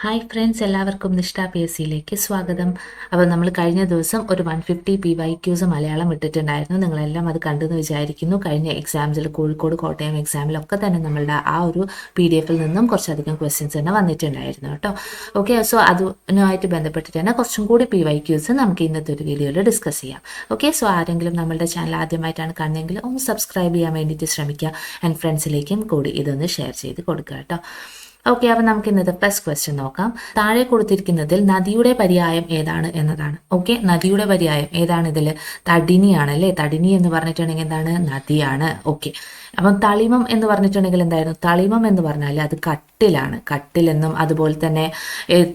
Hi friends, എല്ലാവർക്കും നിഷ്ഠ P S സിയിലേക്ക് സ്വാഗതം. അപ്പോൾ നമ്മൾ കഴിഞ്ഞ ദിവസം ഒരു 150 PYQs മലയാളം ഇട്ടിട്ടുണ്ടായിരുന്നു. നിങ്ങളെല്ലാം അത് കണ്ടെന്ന് വിചാരിക്കുന്നു. കഴിഞ്ഞ എക്സാംസിൽ കോഴിക്കോട്, കോട്ടയം എക്സാമിലൊക്കെ തന്നെ നമ്മളുടെ ആ ഒരു PDF നിന്നും കുറച്ചധികം ക്വസ്റ്റ്യൻസ് തന്നെ വന്നിട്ടുണ്ടായിരുന്നു കേട്ടോ. ഓക്കെ, സോ അതിനുമായിട്ട് ബന്ധപ്പെട്ടിട്ട് തന്നെ കുറച്ചും കൂടി PYQs നമുക്ക് ഇന്നത്തെ ഒരു വീഡിയോയിൽ ഡിസ്കസ് ചെയ്യാം. ഓക്കെ, സോ ആരെങ്കിലും നമ്മളുടെ ചാനൽ ആദ്യമായിട്ടാണ് കാണുന്നതെങ്കിൽ ഒന്ന് സബ്സ്ക്രൈബ് ചെയ്യാൻ വേണ്ടിയിട്ട് ശ്രമിക്കുക. ആൻഡ് ഫ്രണ്ട്സിലേക്കും കൂടി ഇതൊന്ന് ഷെയർ ചെയ്ത് കൊടുക്കുക കേട്ടോ. ഓക്കെ, അപ്പം നമുക്ക് ഇന്നത്തെ ഫസ്റ്റ് ക്വസ്റ്റ്യൻ നോക്കാം. താഴെ കൊടുത്തിരിക്കുന്നതിൽ നദിയുടെ പര്യായം ഏതാണ് എന്നതാണ്. ഓക്കെ, നദിയുടെ പര്യായം ഏതാണ്? ഇതിൽ തടിനിയാണ് അല്ലേ. തടിനി എന്ന് പറഞ്ഞിട്ടുണ്ടെങ്കിൽ എന്താണ്? നദിയാണ്. ഓക്കെ, അപ്പം തളിമം എന്ന് പറഞ്ഞിട്ടുണ്ടെങ്കിൽ എന്തായിരുന്നു? തളിമം എന്ന് പറഞ്ഞാൽ അത് കട്ടിലാണ്. കട്ടിലെന്നും അതുപോലെ തന്നെ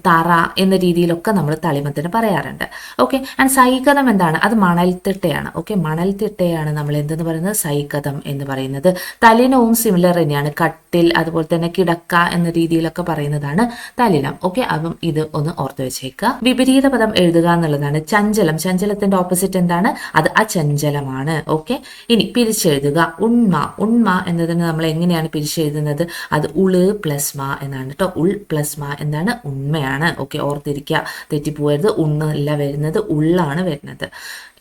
തറ എന്ന രീതിയിലൊക്കെ നമ്മൾ തളിമത്തിന് പറയാറുണ്ട്. ഓക്കെ, ആൻഡ് സൈകതം എന്താണ്? അത് മണൽത്തിട്ടയാണ്. ഓക്കെ, മണൽത്തിട്ടയാണ് നമ്മൾ എന്തെന്ന് പറയുന്നത്? സൈകതം എന്ന് പറയുന്നത്. തലിനവും സിമിലർ തന്നെയാണ്. കട്ടിൽ അതുപോലെ തന്നെ കിടക്ക എന്ന രീതിയിലൊക്കെ പറയുന്നതാണ് തലിനം. ഓക്കെ, അപ്പം ഇത് ഒന്ന് ഓർത്ത് വെച്ചേക്കുക. വിപരീത പദം എഴുതുക എന്നുള്ളതാണ്. ചഞ്ചലം, ചഞ്ചലത്തിന്റെ ഓപ്പോസിറ്റ് എന്താണ്? അത് അചഞ്ചലമാണ്. ഓക്കെ, ഇനി പിരിച്ചെഴുതുക. ഉണ്മ, ഉണ്മ എന്നതിന് നമ്മൾ എങ്ങനെയാണ് പിരിച്ചെഴുതുന്നത്? അത് ഉള് പ്ലസ് മ എന്നാണ് കേട്ടോ. ഉൾ പ്ലസ് മ എന്താണ്? ഉണ്മയാണ്. ഓക്കെ, ഓർത്തിരിക്കുക, തെറ്റിപ്പോയത്. ഉണ്ണല്ല വരുന്നത്, ഉള്ളാണ് വരുന്നത്.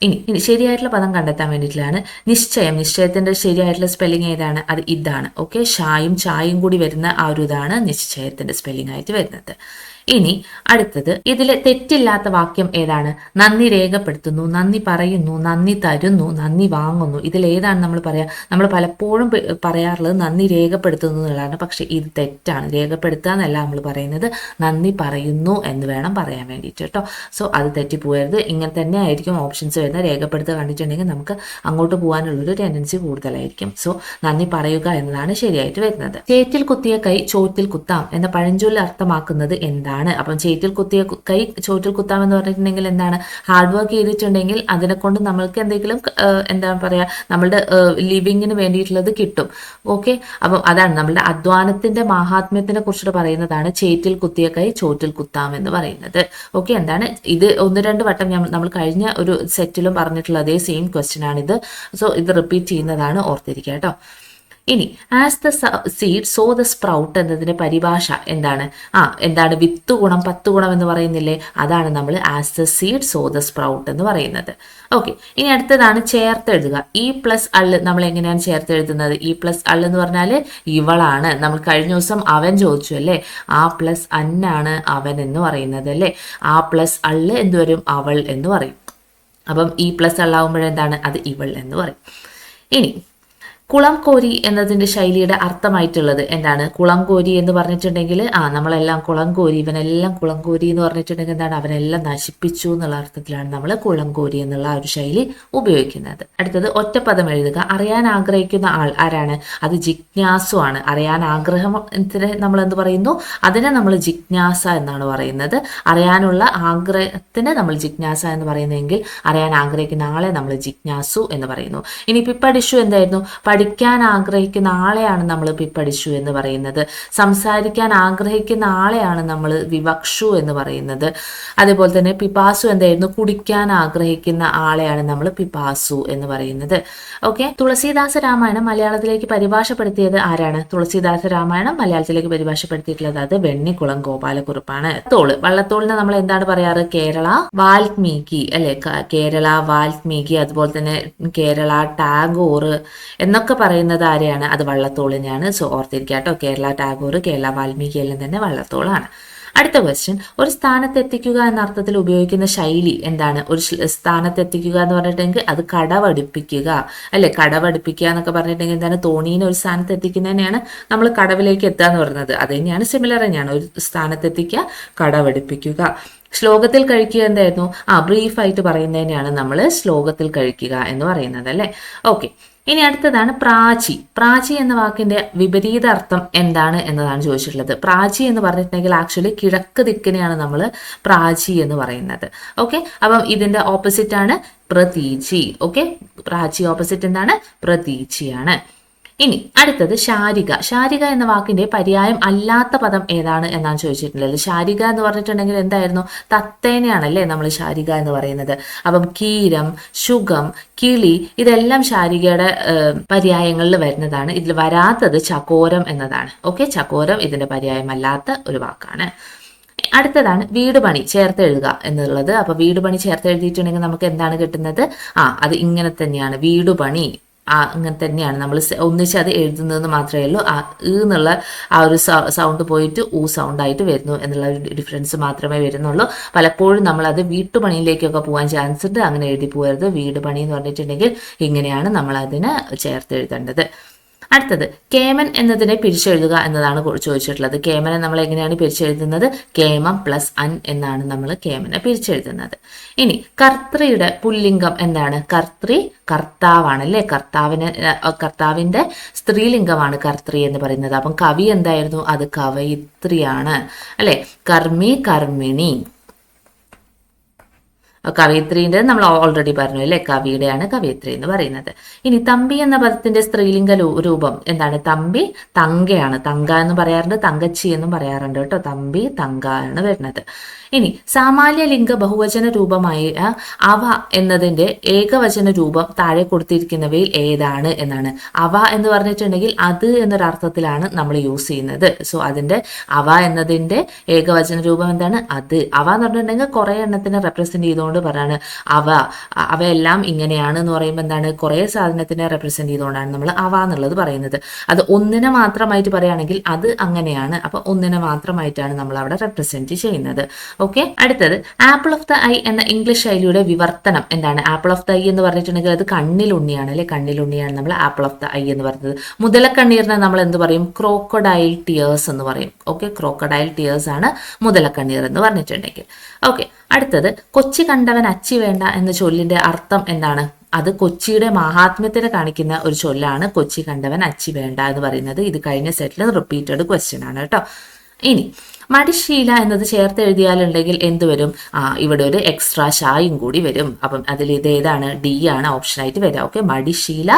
ഇനി ശരിയായിട്ടുള്ള പദം കണ്ടെത്താൻ വേണ്ടിയിട്ടാണ് നിശ്ചയം. നിശ്ചയത്തിന്റെ ശരിയായിട്ടുള്ള സ്പെല്ലിംഗ് ഏതാണ്? അത് ഇതാണ്. ഓക്കെ, ഷായും ചായും കൂടി വരുന്ന ആ ഒരു ഇതാണ് നിശ്ചയത്തിന്റെ സ്പെല്ലിംഗ് ആയിട്ട് വരുന്നത്. ഇനി അടുത്തത്, ഇതിലെ തെറ്റില്ലാത്ത വാക്യം ഏതാണ്? നന്ദി രേഖപ്പെടുത്തുന്നു, നന്ദി പറയുന്നു, നന്ദി തരുന്നു, നന്ദി വാങ്ങുന്നു. ഇതിൽ ഏതാണ് നമ്മൾ പറയാ? നമ്മൾ പലപ്പോഴും പറയാറുള്ളത് നന്ദി രേഖപ്പെടുത്തുന്നു എന്നുള്ളതാണ്. പക്ഷെ ഇത് തെറ്റാണ്. രേഖപ്പെടുത്തുക എന്നല്ല നമ്മൾ പറയുന്നത്, നന്ദി പറയുന്നു എന്ന് വേണം പറയാൻ വേണ്ടിയിട്ട് കേട്ടോ. സോ അത് തെറ്റിപ്പോയത്. ഇങ്ങനെ തന്നെ ആയിരിക്കും ഓപ്ഷൻസ് വരുന്നത്. രേഖപ്പെടുത്തുക കണ്ടിട്ടുണ്ടെങ്കിൽ നമുക്ക് അങ്ങോട്ട് പോകാനുള്ളൊരു ടെൻഡൻസി കൂടുതലായിരിക്കും. സോ നന്ദി പറയുക എന്നതാണ് ശരിയായിട്ട് വരുന്നത്. ചേറ്റിൽ കുത്തിയ കൈ ചോറ്റിൽ കുത്താം എന്ന പഴഞ്ചൊല്ല് അർത്ഥമാക്കുന്നത് എന്താണ്? അപ്പം ചേറ്റിൽ കുത്തിയ കൈ ചോറ്റിൽ കുത്താം എന്ന് പറഞ്ഞിട്ടുണ്ടെങ്കിൽ എന്താണ്? ഹാർഡ് വർക്ക് ചെയ്തിട്ടുണ്ടെങ്കിൽ അതിനെ കൊണ്ട് നമ്മൾക്ക് എന്തെങ്കിലും എന്താ പറയാ, നമ്മളുടെ ലിവിങ്ങിന് വേണ്ടിയിട്ടുള്ളത് കിട്ടും. ഓക്കെ, അപ്പം അതാണ് നമ്മളുടെ അധ്വാനത്തിന്റെ മഹാത്മ്യത്തിനെ കുറിച്ചിട്ട് പറയുന്നതാണ് ചേറ്റിൽ കുത്തിയ കൈ ചോറ്റിൽ കുത്താം എന്ന് പറയുന്നത്. ഓക്കെ, എന്താണ് ഇത്? ഒന്ന് രണ്ട് വട്ടം നമ്മൾ കഴിഞ്ഞ ഒരു സെറ്റിലും പറഞ്ഞിട്ടുള്ള അതേ സെയിം ക്വസ്റ്റ്യൻ ആണിത്. സോ ഇത് റിപ്പീറ്റ് ചെയ്യുന്നതാണ്, ഓർത്തിരിക്കുക കേട്ടോ. ഇനി as the seed so the sprout എന്നതിന്റെ പരിഭാഷ എന്താണ്? എന്താണ്? 10 ഗുണം 10 ഗുണം എന്ന് പറയുന്നില്ലേ? അതാണ് നമ്മൾ as the seed so the sprout എന്ന് പറയുന്നത്. ഓക്കെ, ഇനി അടുത്തതാണ് ചേർത്ത് എഴുതുക. ഈ പ്ലസ് അള്ള് നമ്മൾ എങ്ങനെയാണ് ചേർത്ത് എഴുതുന്നത്? ഈ പ്ലസ് അള്ള് എന്ന് പറഞ്ഞാൽ ഇവളാണ്. നമ്മൾ കഴിഞ്ഞ ദിവസം അവൻ ചോദിച്ചു അല്ലേ? ആ പ്ലസ് അന്നാണ് അവൻ എന്ന് പറയുന്നത് അല്ലേ? ആ പ്ലസ് അള്ള് എന്ത് വരും? അവൾ എന്ന് പറയും. അപ്പം ഈ പ്ലസ് അള്ളാവുമ്പോഴെന്താണ്? അത് ഇവൾ എന്ന് പറയും. ഇനി കുളം കോരി എന്നതിന്റെ ശൈലിയുടെ അർത്ഥമായിട്ടുള്ളത് എന്താണ്? കുളം കോരി എന്ന് പറഞ്ഞിട്ടുണ്ടെങ്കിൽ നമ്മളെല്ലാം കുളം കോരി, ഇവനെല്ലാം കുളം കോരി എന്ന് പറഞ്ഞിട്ടുണ്ടെങ്കിൽ എന്താണ്? അവനെല്ലാം നശിപ്പിച്ചു എന്നുള്ള അർത്ഥത്തിലാണ് നമ്മൾ കുളം കോരി എന്നുള്ള ഒരു ശൈലി ഉപയോഗിക്കുന്നത്. അടുത്തത് ഒറ്റപ്പദം എഴുതുക. അറിയാൻ ആഗ്രഹിക്കുന്ന ആൾ ആരാണ്? അത് ജിജ്ഞാസു ആണ്. അറിയാൻ ആഗ്രഹത്തിന് നമ്മൾ എന്ത് പറയുന്നു? അതിനെ നമ്മൾ ജിജ്ഞാസ എന്നാണ് പറയുന്നത്. അറിയാനുള്ള ആഗ്രഹത്തിന് നമ്മൾ ജിജ്ഞാസ എന്ന് പറയുന്നതെങ്കിൽ അറിയാൻ ആഗ്രഹിക്കുന്ന ആളെ നമ്മൾ ജിജ്ഞാസു എന്ന് പറയുന്നു. ഇനി പിപ്പടിഷു എന്തായിരുന്നു? പഠിക്കാൻ ആഗ്രഹിക്കുന്ന ആളെയാണ് നമ്മൾ പിപ്പടിച്ചു എന്ന് പറയുന്നത്. സംസാരിക്കാൻ ആഗ്രഹിക്കുന്ന ആളെയാണ് നമ്മൾ വിവക്ഷു എന്ന് പറയുന്നത്. അതേപോലെ തന്നെ പിപാസു എന്തായിരുന്നു? കുടിക്കാൻ ആഗ്രഹിക്കുന്ന ആളെയാണ് നമ്മൾ പിപാസു എന്ന് പറയുന്നത്. ഓക്കെ, തുളസീദാസ രാമായണം മലയാളത്തിലേക്ക് പരിഭാഷപ്പെടുത്തിയത് ആരാണ്? തുളസീദാസ രാമായണം മലയാളത്തിലേക്ക് പരിഭാഷപ്പെടുത്തിയിട്ടുള്ളത് അത് വെണ്ണിക്കുളം ഗോപാലക്കുറുപ്പാണ്. വള്ളത്തോളിനെ നമ്മൾ എന്താണ് പറയാറ്? കേരള വാൽമീകി അല്ലെ? കേരള വാൽമീകി, അതുപോലെ തന്നെ കേരള ടാഗോർ എന്നൊക്കെ പറയുന്നത് ആരെയാണ്? അത് വള്ളത്തോളിനെയാണ്. സോ ഓർത്തിരിക്കുക കേട്ടോ. കേരള ടാഗോർ, കേരള വാൽമീകി എല്ലാം തന്നെ വള്ളത്തോളാണ്. അടുത്ത ക്വസ്റ്റ്യൻ, ഒരു സ്ഥാനത്തെത്തിക്കുക എന്ന അർത്ഥത്തിൽ ഉപയോഗിക്കുന്ന ശൈലി എന്താണ്? ഒരു സ്ഥാനത്തെത്തിക്കുക എന്ന് പറഞ്ഞിട്ടുണ്ടെങ്കിൽ അത് കടവടിപ്പിക്കുക അല്ലെ? കടവടിപ്പിക്കുക എന്നൊക്കെ പറഞ്ഞിട്ടുണ്ടെങ്കിൽ എന്താണ്? തോണീനെ ഒരു സ്ഥാനത്ത് എത്തിക്കുന്നതിനെയാണ് നമ്മൾ കടവിലേക്ക് എത്തുക എന്ന് പറയുന്നത്. അത് തന്നെയാണ്, സിമിലർ തന്നെയാണ്. ഒരു സ്ഥാനത്തെത്തിക്കുക, കടവടിപ്പിക്കുക. ശ്ലോകത്തിൽ കഴിക്കുക എന്തായിരുന്നു? ബ്രീഫായിട്ട് പറയുന്നതിനെയാണ് നമ്മൾ ശ്ലോകത്തിൽ കഴിക്കുക എന്ന് പറയുന്നത് അല്ലേ? ഓക്കെ, ഇനി അടുത്തതാണ് പ്രാചി. പ്രാചി എന്ന വാക്കിന്റെ വിപരീത അർത്ഥം എന്താണ് എന്നതാണ് ചോദിച്ചിട്ടുള്ളത്. പ്രാചി എന്ന് പറഞ്ഞിട്ടുണ്ടെങ്കിൽ ആക്ച്വലി കിഴക്ക് ദിക്കിനെയാണ് നമ്മൾ പ്രാചി എന്ന് പറയുന്നത്. ഓക്കെ, അപ്പം ഇതിന്റെ ഓപ്പോസിറ്റ് ആണ് പ്രതീചി. ഓക്കെ, പ്രാചി ഓപ്പോസിറ്റ് എന്താണ്? പ്രതീചിയാണ്. ഇനി അടുത്തത് ശാരിക. ശാരിക എന്ന വാക്കിന്റെ പര്യായം അല്ലാത്ത പദം ഏതാണ് എന്നാണ് ചോദിച്ചിട്ടുള്ളത്. ശാരിക എന്ന് പറഞ്ഞിട്ടുണ്ടെങ്കിൽ എന്തായിരുന്നു? തത്തേനെയാണല്ലേ നമ്മൾ ശാരിക എന്ന് പറയുന്നത്. അപ്പം കീരം, ശുഗം, കിളി ഇതെല്ലാം ശാരികയുടെ പര്യായങ്ങളിൽ വരുന്നതാണ്. ഇതിൽ വരാത്തത് ചകോരം എന്നതാണ്. ഓക്കെ, ചകോരം ഇതിന്റെ പര്യായമല്ലാത്ത ഒരു വാക്കാണ്. അടുത്തതാണ് വീട് പണി ചേർത്ത് എഴുതുക എന്നുള്ളത്. അപ്പൊ വീട് പണി ചേർത്ത് എഴുതിയിട്ടുണ്ടെങ്കിൽ നമുക്ക് എന്താണ് കിട്ടുന്നത്? അത് ഇങ്ങനെ തന്നെയാണ്, വീട് പണി. അങ്ങനെ തന്നെയാണ് നമ്മൾ ഒന്നിച്ച് അത് എഴുതുന്നതെന്ന് മാത്രമേ ഉള്ളൂ. എന്നുള്ള ആ ഒരു സൗണ്ട് പോയിട്ട് സൗണ്ട് ആയിട്ട് വരുന്നു എന്നുള്ള ഒരു ഡിഫറൻസ് മാത്രമേ വരുന്നുള്ളൂ. പലപ്പോഴും നമ്മൾ അത് വീട്ടുപണിയിലേക്കൊക്കെ പോകാൻ ചാൻസ് ഉണ്ട്. അങ്ങനെ എഴുതി പോകരുത്. വീട് പണി എന്ന് പറഞ്ഞിട്ടുണ്ടെങ്കിൽ ഇങ്ങനെയാണ് നമ്മൾ അതിനെ ചേർത്ത് എഴുതേണ്ടത്. അടുത്തത് കേമൻ എന്നതിനെ പിരിച്ചെഴുതുക എന്നതാണ് ചോദിച്ചിട്ടുള്ളത്. കേമനെ നമ്മൾ എങ്ങനെയാണ് പിരിച്ചെഴുതുന്നത്? കേമം പ്ലസ് അൻ എന്നാണ് നമ്മൾ കേമനെ പിരിച്ചെഴുതുന്നത്. ഇനി കർത്തൃയുടെ പുല്ലിംഗം എന്താണ്? കർത്തൃ കർത്താവാണ് അല്ലേ? കർത്താവിന്റെ സ്ത്രീലിംഗമാണ് കർത്തൃ എന്ന് പറയുന്നത്. അപ്പം കവി എന്തായിരുന്നു? അത് കവയിത്രിയാണ് അല്ലെ? കർമ്മി കർമ്മിണി. കവയിത്രീൻ്റെ നമ്മൾ ഓൾറെഡി പറഞ്ഞു അല്ലേ? കവിയുടെയാണ് കവയിത്രി എന്ന് പറയുന്നത്. ഇനി തമ്പി എന്ന പദത്തിന്റെ സ്ത്രീലിംഗ രൂപം എന്താണ്? തമ്പി തങ്കയാണ്. തങ്ക എന്ന് പറയാറുണ്ട്, തങ്കച്ചി എന്നും പറയാറുണ്ട് കേട്ടോ. തമ്പി തങ്ക ആണ് വരുന്നത്. ഇനി സാമാന്യ ലിംഗ ബഹുവചന രൂപമായ അവ എന്നതിന്റെ ഏകവചന രൂപം താഴെ കൊടുത്തിരിക്കുന്നവയിൽ ഏതാണ് എന്നാണ്. അവ എന്ന് പറഞ്ഞിട്ടുണ്ടെങ്കിൽ അത് എന്നൊരർത്ഥത്തിലാണ് നമ്മൾ യൂസ് ചെയ്യുന്നത്. സോ അതിന്റെ അവ എന്നതിന്റെ ഏകവചന രൂപം എന്താണ്? അത്. അവ എന്ന് പറഞ്ഞിട്ടുണ്ടെങ്കിൽ കുറെ എണ്ണത്തിനെ റെപ്രസെന്റ് ചെയ്തുകൊണ്ട് പറയാണ് അവയെല്ലാം ഇങ്ങനെയാണ് എന്ന് പറയുമ്പോൾ എന്താണ്? കുറെ സാധനത്തിനെ റെപ്രസെന്റ് ചെയ്തുകൊണ്ടാണ് നമ്മൾ അവ എന്നുള്ളത് പറയുന്നത്. അത് ഒന്നിനെ മാത്രമായിട്ട് പറയുകയാണെങ്കിൽ അത് അങ്ങനെയാണ്. അപ്പൊ ഒന്നിനെ മാത്രമായിട്ടാണ് നമ്മൾ അവിടെ റെപ്രസെന്റ് ചെയ്യുന്നത്. ഓക്കെ. അടുത്തത് ആപ്പിൾ ഓഫ് ദ ഐ എന്ന ഇംഗ്ലീഷ് ശൈലിയുടെ വിവർത്തനം എന്താണ്? ആപ്പിൾ ഓഫ് ദ ഐ എന്ന് പറഞ്ഞിട്ടുണ്ടെങ്കിൽ അത് കണ്ണിലുണ്ണിയാണ് അല്ലെ? കണ്ണിലുണ്ണിയാണ് നമ്മൾ ആപ്പിൾ ഓഫ് ദ ഐ എന്ന് പറയുന്നത്. മുതലക്കണ്ണീറിനെ നമ്മൾ എന്ത് പറയും? ക്രോക്കഡൈൽ ടിയേഴ്സ് എന്ന് പറയും. ഓക്കെ, ക്രോക്കഡൈൽ ടിയേഴ്സ് ആണ് മുതലക്കണ്ണീർ എന്ന് പറഞ്ഞിട്ടുണ്ടെങ്കിൽ. ഓക്കെ. അടുത്തത് കൊച്ചി കണ്ടവൻ അച്ചി വേണ്ട എന്ന ചൊല്ലിന്റെ അർത്ഥം എന്താണ്? അത് കൊച്ചിയുടെ മഹാത്മ്യത്തിനെ കാണിക്കുന്ന ഒരു ചൊല്ലാണ് കൊച്ചി കണ്ടവൻ അച്ചി വേണ്ട എന്ന് പറയുന്നത്. ഇത് കഴിഞ്ഞ സെറ്റിൽ റിപ്പീറ്റഡ് ക്വസ്റ്റ്യൻ ആണ് കേട്ടോ. ഇനി മടിശീല എന്നത് ചേർത്ത് എഴുതിയാലുണ്ടെങ്കിൽ എന്ത് വരും? ഇവിടെ ഒരു എക്സ്ട്രാ ഷായും കൂടി വരും. അപ്പം അതിൽ ഇത് ഏതാണ്? ഡി ആണ് ഓപ്ഷനായിട്ട് വരിക. ഓക്കെ, മടിശീല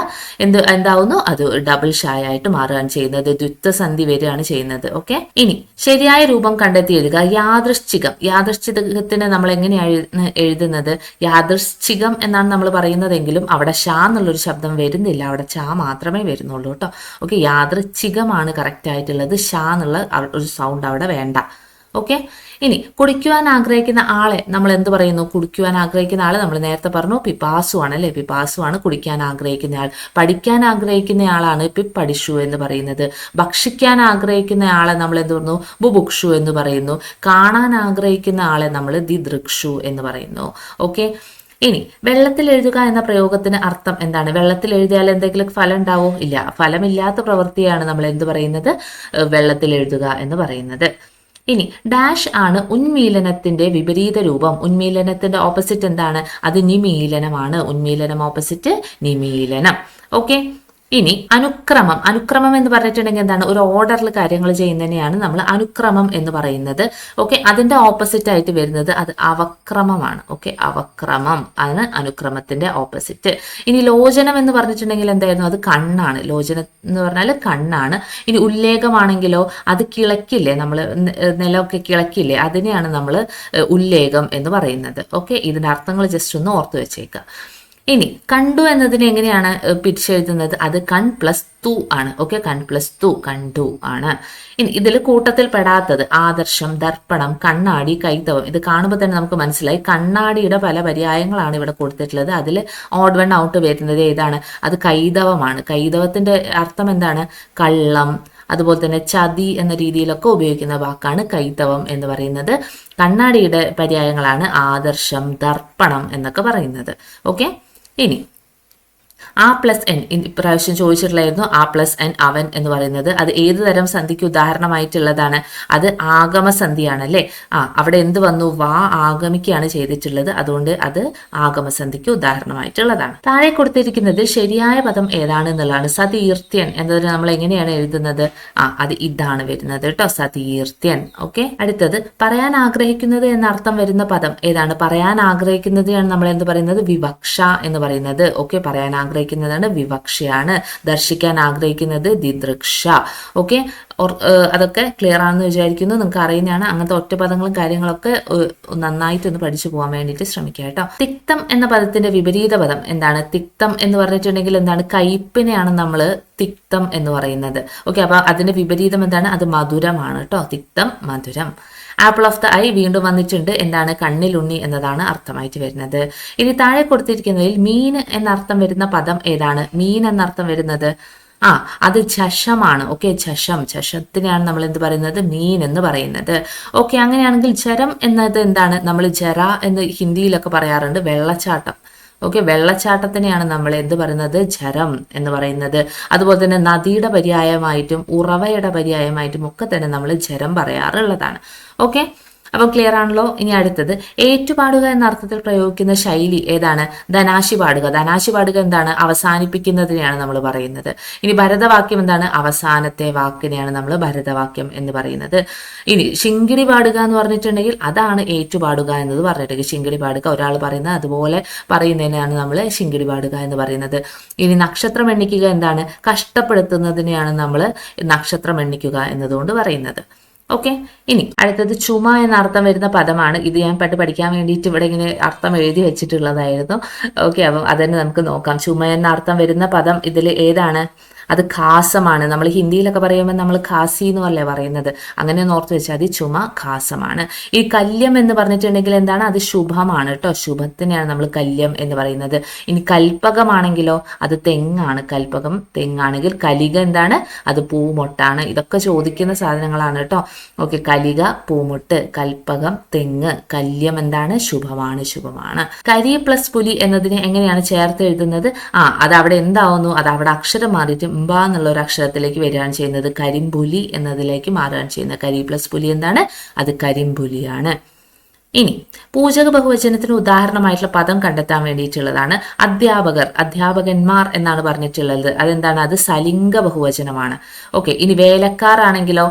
എന്താവുന്നു? അത് ഡബിൾ ഷായ ആയിട്ട് മാറുകയാണ് ചെയ്യുന്നത്. ദ്വിത്വസന്ധി വരികയാണ് ചെയ്യുന്നത്. ഓക്കെ. ഇനി ശരിയായ രൂപം കണ്ടെത്തി എഴുതുക. യാദൃശ്ചികം. യാദൃശ്ചികത്തിന് നമ്മൾ എങ്ങനെയാണ് എഴുതുന്നത്? യാദൃശ്ചികം എന്നാണ് നമ്മൾ പറയുന്നതെങ്കിലും അവിടെ ഷാ എന്നുള്ളൊരു ശബ്ദം വരുന്നില്ല, അവിടെ ചാ മാത്രമേ വരുന്നുള്ളൂ കേട്ടോ. ഓക്കെ, യാദൃച്ഛികമാണ് കറക്റ്റ് ആയിട്ടുള്ളത്. ഷാ എന്നുള്ള ഒരു സൗണ്ട് അവിടെ വേണ്ട. ഓക്കെ. ഇനി കുടിക്കുവാൻ ആഗ്രഹിക്കുന്ന ആളെ നമ്മൾ എന്ത് പറയുന്നു? കുടിക്കുവാൻ ആഗ്രഹിക്കുന്ന ആളെ നമ്മൾ നേരത്തെ പറഞ്ഞു പിപാസു ആണ് അല്ലെ? പിപാസു ആണ് കുടിക്കാൻ ആഗ്രഹിക്കുന്ന ആൾ. പഠിക്കാൻ ആഗ്രഹിക്കുന്ന ആളാണ് പിപ്പടിഷു എന്ന് പറയുന്നത്. ഭക്ഷിക്കാൻ ആഗ്രഹിക്കുന്ന ആളെ നമ്മൾ എന്ത് പറഞ്ഞു? ബുഭുക്ഷു എന്ന് പറയുന്നു. കാണാൻ ആഗ്രഹിക്കുന്ന ആളെ നമ്മൾ ദിദൃക്ഷു എന്ന് പറയുന്നു. ഓക്കെ. ഇനി വെള്ളത്തിൽ എഴുതുക എന്ന പ്രയോഗത്തിന് അർത്ഥം എന്താണ്? വെള്ളത്തിൽ എഴുതിയാൽ എന്തെങ്കിലും ഫലം ഉണ്ടാവോ? ഇല്ല. ഫലമില്ലാത്ത പ്രവൃത്തിയാണ് നമ്മൾ എന്ത് പറയുന്നത്? വെള്ളത്തിൽ എഴുതുക എന്ന് പറയുന്നത്. ഇനി ഡാഷ് ആണ് ഉന്മീലനത്തിന്റെ വിപരീത രൂപം. ഉന്മീലനത്തിന്റെ ഓപ്പോസിറ്റ് എന്താണ്? അത് നിമീലനമാണ്. ഉന്മീലനം ഓപ്പോസിറ്റ് നിമീലനം. ഓക്കെ. ഇനി അനുക്രമം. അനുക്രമം എന്ന് പറഞ്ഞിട്ടുണ്ടെങ്കിൽ എന്താണ്? ഒരു ഓർഡറിൽ കാര്യങ്ങൾ ചെയ്യുന്നതിനെയാണ് നമ്മൾ അനുക്രമം എന്ന് പറയുന്നത്. ഓക്കെ. അതിന്റെ ഓപ്പോസിറ്റ് ആയിട്ട് വരുന്നത് അത് അവക്രമമാണ്. ഓക്കെ, അവക്രമം ആണ് അനുക്രമത്തിന്റെ ഓപ്പോസിറ്റ്. ഇനി ലോചനം എന്ന് പറഞ്ഞിട്ടുണ്ടെങ്കിൽ എന്തായിരുന്നു? അത് കണ്ണാണ്. ലോചനം എന്ന് പറഞ്ഞാൽ കണ്ണാണ്. ഇനി ഉല്ലേഖമാണെങ്കിലോ അത് കിളക്കില്ലേ, നമ്മൾ നിലമൊക്കെ കിളക്കില്ലേ, അതിനെയാണ് നമ്മൾ ഉല്ലേഖം എന്ന് പറയുന്നത്. ഓക്കെ, ഇതിന്റെ അർത്ഥങ്ങൾ ജസ്റ്റ് ഒന്ന് ഓർത്തു വെച്ചേക്കുക. ഇനി കണ്ടു എന്നതിന് എങ്ങനെയാണ് പിരിച്ചെഴുതുന്നത്? അത് കൺ പ്ലസ് തു ആണ്. ഓക്കെ, കൺ പ്ലസ് തു, കണ്ടു ആണ്. ഇനി ഇതിൽ കൂട്ടത്തിൽ പെടാത്തത് ആദർശം, ദർപ്പണം, കണ്ണാടി, കൈതവം. ഇത് കാണുമ്പോൾ തന്നെ നമുക്ക് മനസ്സിലായി കണ്ണാടിയുടെ പല പര്യായങ്ങളാണ് ഇവിടെ കൊടുത്തിട്ടുള്ളത്. അതിൽ ഓഡ് വൺ ഔട്ട് വരുന്നത് ഏതാണ്? അത് കൈതവമാണ്. കൈതവത്തിന്റെ അർത്ഥം എന്താണ്? കള്ളം, അതുപോലെ തന്നെ ചതി എന്ന രീതിയിലൊക്കെ ഉപയോഗിക്കുന്ന വാക്കാണ് കൈതവം എന്ന് പറയുന്നത്. കണ്ണാടിയുടെ പര്യായങ്ങളാണ് ആദർശം, ദർപ്പണം എന്നൊക്കെ പറയുന്നത്. ഓക്കെ. ഇനി ആ പ്ലസ് എൻ ഇപ്രാവശ്യം ചോദിച്ചിട്ടുള്ളായിരുന്നു. ആ പ്ലസ് എൻ അവൻ എന്ന് പറയുന്നത് അത് ഏത് തരം സന്ധിക്ക് ഉദാഹരണമായിട്ടുള്ളതാണ്? അത് ആഗമസന്ധിയാണ് അല്ലേ? അവിടെ എന്ത് വന്നു? വാ ആഗമിക്കുകയാണ് ചെയ്തിട്ടുള്ളത്. അതുകൊണ്ട് അത് ആഗമസന്ധിക്ക് ഉദാഹരണമായിട്ടുള്ളതാണ്. താഴെ കൊടുത്തിരിക്കുന്നതിൽ ശരിയായ പദം ഏതാണെന്നുള്ളതാണ്. സതീർത്ഥ്യൻ എന്നതിന് നമ്മൾ എങ്ങനെയാണ് എഴുതുന്നത്? അത് ഇതാണ് വരുന്നത് കേട്ടോ, സതീർത്ഥ്യൻ. ഓക്കെ. അടുത്തത് പറയാൻ ആഗ്രഹിക്കുന്നത് എന്ന അർത്ഥം വരുന്ന പദം ഏതാണ്? പറയാൻ ആഗ്രഹിക്കുന്നതിനാണ് നമ്മൾ എന്ത് പറയുന്നത്? വിവക്ഷ എന്ന് പറയുന്നത്. ഓക്കെ, പറയാൻ ആഗ്രഹിക്കുന്നതാണ് വിവക്ഷയാണ്. ദർശിക്കാൻ ആഗ്രഹിക്കുന്നത് ദിദൃക്ഷ. ഓക്കെ, അതൊക്കെ ക്ലിയർ ആണെന്ന് വിചാരിക്കുന്നു. നിങ്ങൾക്ക് അറിയുന്നതാണ്. അങ്ങനത്തെ ഒറ്റപദങ്ങളും കാര്യങ്ങളൊക്കെ നന്നായിട്ടൊന്ന് പഠിച്ചു പോകാൻ വേണ്ടിയിട്ട് ശ്രമിക്കുക കേട്ടോ. തിക്തം എന്ന പദത്തിന്റെ വിപരീത പദം എന്താണ്? തിക്തം എന്ന് പറഞ്ഞിട്ടുണ്ടെങ്കിൽ എന്താണ്? കയ്പിനെയാണ് നമ്മൾ തിക്തം എന്ന് പറയുന്നത്. ഓക്കെ, അപ്പൊ അതിന്റെ വിപരീതം എന്താണ്? അത് മധുരമാണ് കേട്ടോ. തിക്തം മധുരം. ആപ്പിൾ ഓഫ് ദ ഐ വീണ്ടും വന്നിട്ടുണ്ട്. എന്താണ്? കണ്ണിലുണ്ണി എന്നതാണ് അർത്ഥമായിട്ട് വരുന്നത്. ഇനി താഴെ കൊടുത്തിരിക്കുന്നതിൽ മീൻ എന്നർത്ഥം വരുന്ന പദം ഏതാണ്? മീൻ എന്നർത്ഥം വരുന്നത് അത് ചഷമാണ്. ഓക്കെ, ചഷത്തിനെയാണ് നമ്മൾ എന്ത് പറയുന്നത്? മീൻ എന്ന് പറയുന്നത്. ഓക്കെ, അങ്ങനെയാണെങ്കിൽ ജരം എന്നത് എന്താണ്? നമ്മൾ ജര എന്ന് ഹിന്ദിയിലൊക്കെ പറയാറുണ്ട്, വെള്ളച്ചാട്ടം. ഓക്കെ, വെള്ളച്ചാട്ടത്തിനെയാണ് നമ്മൾ എന്ത് പറയുന്നത്? ജരം എന്ന് പറയുന്നത്. അതുപോലെ തന്നെ നദിയുടെ പര്യായമായിട്ടും ഉറവയുടെ പര്യായമായിട്ടും ഒക്കെ തന്നെ നമ്മൾ ജരം പറയാറുള്ളതാണ്. ഓക്കെ, അപ്പം ക്ലിയർ ആണല്ലോ. ഇനി അടുത്തത് ഏറ്റുപാടുക എന്ന അർത്ഥത്തിൽ പ്രയോഗിക്കുന്ന ശൈലി ഏതാണ്? ധനാശി പാടുക. ധനാശി പാടുക എന്താണ്? അവസാനിപ്പിക്കുന്നതിനെയാണ് നമ്മൾ പറയുന്നത്. ഇനി ഭരതവാക്യം എന്താണ്? അവസാനത്തെ വാക്കിനെയാണ് നമ്മൾ ഭരതവാക്യം എന്ന് പറയുന്നത്. ഇനി ശിങ്കിടി പാടുക എന്ന് പറഞ്ഞിട്ടുണ്ടെങ്കിൽ അതാണ് ഏറ്റുപാടുക എന്നത് പറഞ്ഞിട്ടുണ്ടെങ്കിൽ ശിങ്കിടി പാടുക ഒരാൾ പറയുന്നത് അതുപോലെ പറയുന്നതിനെയാണ് നമ്മൾ ശിങ്കിടി പാടുക എന്ന് പറയുന്നത്. ഇനി നക്ഷത്രം എണ്ണിക്കുക എന്താണ്? കഷ്ടപ്പെടുത്തുന്നതിനെയാണ് നമ്മൾ നക്ഷത്രം എണ്ണിക്കുക എന്നതുകൊണ്ട് പറയുന്നത്. ഓക്കെ, ഇനി അടുത്തത് ചുമ എന്ന അർത്ഥം വരുന്ന പദമാണ്. ഇത് ഞാൻ പഠിക്കാൻ വേണ്ടിയിട്ട് ഇവിടെ ഇങ്ങനെ അർത്ഥം എഴുതി വെച്ചിട്ടുള്ളതായിരുന്നു. ഓക്കെ, അപ്പം അതന്നെ നമുക്ക് നോക്കാം. ചുമ എന്ന അർത്ഥം വരുന്ന പദം ഇതിൽ ഏതാണ്? അത് ഖാസമാണ്. നമ്മൾ ഹിന്ദിയിലൊക്കെ പറയുമ്പോൾ നമ്മൾ ഖാസി എന്ന് അല്ലേ പറയുന്നത്, അങ്ങനെ ഒന്ന് ഓർത്ത് വെച്ചാൽ അത് ചുമ ഖാസമാണ്. ഈ കല്യം എന്ന് പറഞ്ഞിട്ടുണ്ടെങ്കിൽ എന്താണ്? അത് ശുഭമാണ് കേട്ടോ, ശുഭത്തിനെയാണ് നമ്മൾ കല്യം എന്ന് പറയുന്നത്. ഇനി കൽപ്പകമാണെങ്കിലോ അത് തെങ്ങാണ്. കൽപ്പകം തെങ്ങാണെങ്കിൽ കലിക എന്താണ്? അത് പൂമൊട്ടാണ്. ഇതൊക്കെ ചോദിക്കുന്ന സാധനങ്ങളാണ് കേട്ടോ. ഓക്കെ, കലിക പൂമൊട്ട്, കൽപ്പകം തെങ്ങ്, കല്യം എന്താണ്? ശുഭമാണ്, ശുഭമാണ്. കരി പ്ലസ് പുലി എന്നതിനെ എങ്ങനെയാണ് ചേർത്ത് എഴുതുന്നത്? അത് അവിടെ എന്താവുന്നു? അത് അവിടെ അക്ഷരം മാറിയിട്ട് മ്പ എന്നുള്ള ഒരു അക്ഷരത്തിലേക്ക് വരികയാണ് ചെയ്യുന്നത്. കരിമ്പുലി എന്നതിലേക്ക് മാറുകയാണ് ചെയ്യുന്നത്. കരി പ്ലസ് പുലി എന്താണ്? അത് കരിമ്പുലിയാണ്. ഇനി പൂജക ബഹുവചനത്തിന് ഉദാഹരണമായിട്ടുള്ള പദം കണ്ടെത്താൻ വേണ്ടിയിട്ടുള്ളതാണ്. അധ്യാപകർ, അധ്യാപകന്മാർ എന്നാണ് പറഞ്ഞിട്ടുള്ളത്. അതെന്താണ്? അത് സലിംഗ ബഹുവചനമാണ്. ഓക്കെ, ഇനി വേലക്കാർ ആണെങ്കിലോ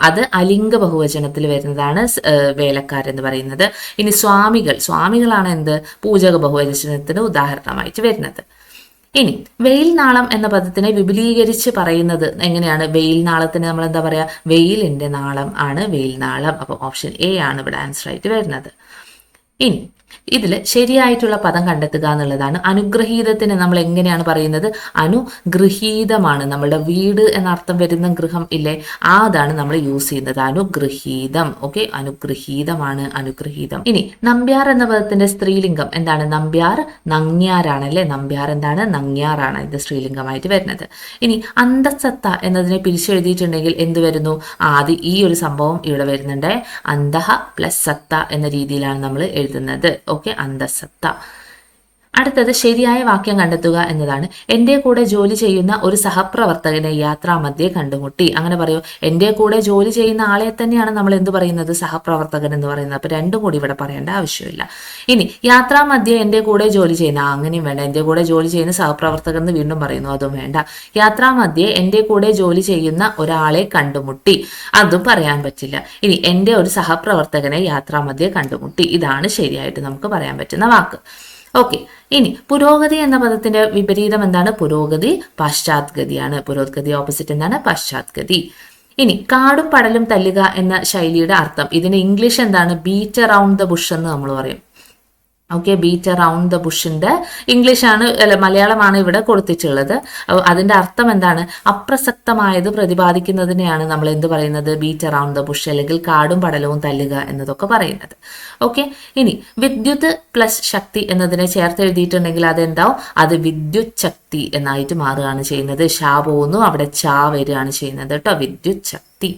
അത് അലിംഗ ബഹുവചനത്തിൽ വരുന്നതാണ് വേലക്കാർ എന്ന് പറയുന്നത്. ഇനി സ്വാമികളാണ് എന്ത്? പൂജക ബഹുവചനത്തിന് ഉദാഹരണമായിട്ട് വരുന്നത്. ഇനി വെയിൽ നാളം എന്ന പദത്തിനെ വിപുലീകരിച്ച് പറയുന്നത് എങ്ങനെയാണ്? വെയിൽ നാളത്തിന് നമ്മൾ എന്താ പറയാ? വെയിലിന്റെ നാളം ആണ് വെയിൽ നാളം. അപ്പൊ ഓപ്ഷൻ എ ആണ് ഇവിടെ ആൻസർ ആയിട്ട് വരുന്നത്. ഇനി ഇതിൽ ശരിയായിട്ടുള്ള പദം കണ്ടെത്തുക എന്നുള്ളതാണ്. അനുഗ്രഹീതത്തിന് നമ്മൾ എങ്ങനെയാണ് പറയുന്നത്? അനുഗൃഹീതമാണ്. നമ്മളുടെ വീട് എന്നർത്ഥം വരുന്ന ഗൃഹം ഇല്ലേ, അതാണ് നമ്മൾ യൂസ് ചെയ്യുന്നത്, അനുഗൃഹീതം. ഓക്കെ, അനുഗൃഹീതമാണ്, അനുഗ്രഹീതം. ഇനി നമ്പ്യാർ എന്ന പദത്തിന്റെ സ്ത്രീലിംഗം എന്താണ്? നമ്പ്യാർ നങ്ങ്യാരാണ് അല്ലെ. നമ്പ്യാർ എന്താണ്? നങ്ങ്യാറാണ് ഇത് സ്ത്രീലിംഗമായിട്ട് വരുന്നത്. ഇനി അന്തസത്ത എന്നതിനെ പിരിച്ചെഴുതിയിട്ടുണ്ടെങ്കിൽ എന്ത് വരുന്നു? ആദ്യം ഈ ഒരു സംഭവം ഇവിടെ വരുന്നുണ്ട്. അന്തഹ പ്ലസ് സത്ത എന്ന രീതിയിലാണ് നമ്മൾ എഴുതുന്നത്. ഓക്കെ, അന്തസത്ത. അടുത്തത് ശരിയായ വാക്യം കണ്ടെത്തുക എന്നതാണ്. എൻ്റെ കൂടെ ജോലി ചെയ്യുന്ന ഒരു സഹപ്രവർത്തകനെ യാത്രാമധ്യേ കണ്ടുമുട്ടി. അങ്ങനെ പറയൂ. എൻ്റെ കൂടെ ജോലി ചെയ്യുന്ന ആളെ തന്നെയാണ് നമ്മൾ എന്ത് പറയുന്നത്? സഹപ്രവർത്തകൻ എന്ന് പറയുന്നത്. അപ്പൊ രണ്ടും കൂടി ഇവിടെ പറയേണ്ട ആവശ്യമില്ല. ഇനി യാത്രാമധ്യേ എൻ്റെ കൂടെ ജോലി ചെയ്യുന്ന അങ്ങനെയും വേണ്ട. എൻ്റെ കൂടെ ജോലി ചെയ്യുന്ന സഹപ്രവർത്തകൻ എന്ന് വീണ്ടും പറയുന്നു, അതും വേണ്ട. യാത്രാമധ്യേ എൻ്റെ കൂടെ ജോലി ചെയ്യുന്ന ഒരാളെ കണ്ടുമുട്ടി, അതും പറയാൻ പറ്റില്ല. ഇനി എൻ്റെ ഒരു സഹപ്രവർത്തകനെ യാത്രാമധ്യേ കണ്ടുമുട്ടി, ഇതാണ് ശരിയായിട്ട് നമുക്ക് പറയാൻ പറ്റുന്ന വാക്ക്. ഓക്കെ, ഇനി പുരോഗതി എന്ന പദത്തിന്റെ വിപരീതം എന്താണ്? പുരോഗതി പശ്ചാത്ഗതിയാണ്. പുരോഗതി ഓപ്പോസിറ്റ് എന്താണ്? പശ്ചാത്ഗതി. ഇനി കാടും പടലും തല്ലുക എന്ന ശൈലിയുടെ അർത്ഥം, ഇതിന് ഇംഗ്ലീഷ് എന്താണ്? ബീറ്റ് അറൗണ്ട് ദ ബുഷ് എന്ന് നമ്മൾ പറയും. ഓക്കെ, ബീറ്റ് അറൗണ്ട് ദ ബുഷിന്റെ ഇംഗ്ലീഷാണ്, മലയാളമാണ് ഇവിടെ കൊടുത്തിട്ടുള്ളത്. അതിന്റെ അർത്ഥം എന്താണ്? അപ്രസക്തമായത് പ്രതിപാദിക്കുന്നതിനെയാണ് നമ്മൾ എന്ത് പറയുന്നത്? ബീറ്റ് അറൗണ്ട് ദ ബുഷ് അല്ലെങ്കിൽ കാടും പടലവും തല്ലുക എന്നതൊക്കെ പറയുന്നത്. ഓക്കെ, ഇനി വിദ്യുത് പ്ലസ് ശക്തി എന്നതിനെ ചേർത്ത് എഴുതിയിട്ടുണ്ടെങ്കിൽ അതെന്താവും? അത് വിദ്യുത് ശക്തി എന്നായിട്ട് മാറുകയാണ് ചെയ്യുന്നത്. ഷാ പോകുന്നു, അവിടെ ചാ വരികയാണ് ചെയ്യുന്നത് കേട്ടോ, വിദ്യുത് ശക്തി.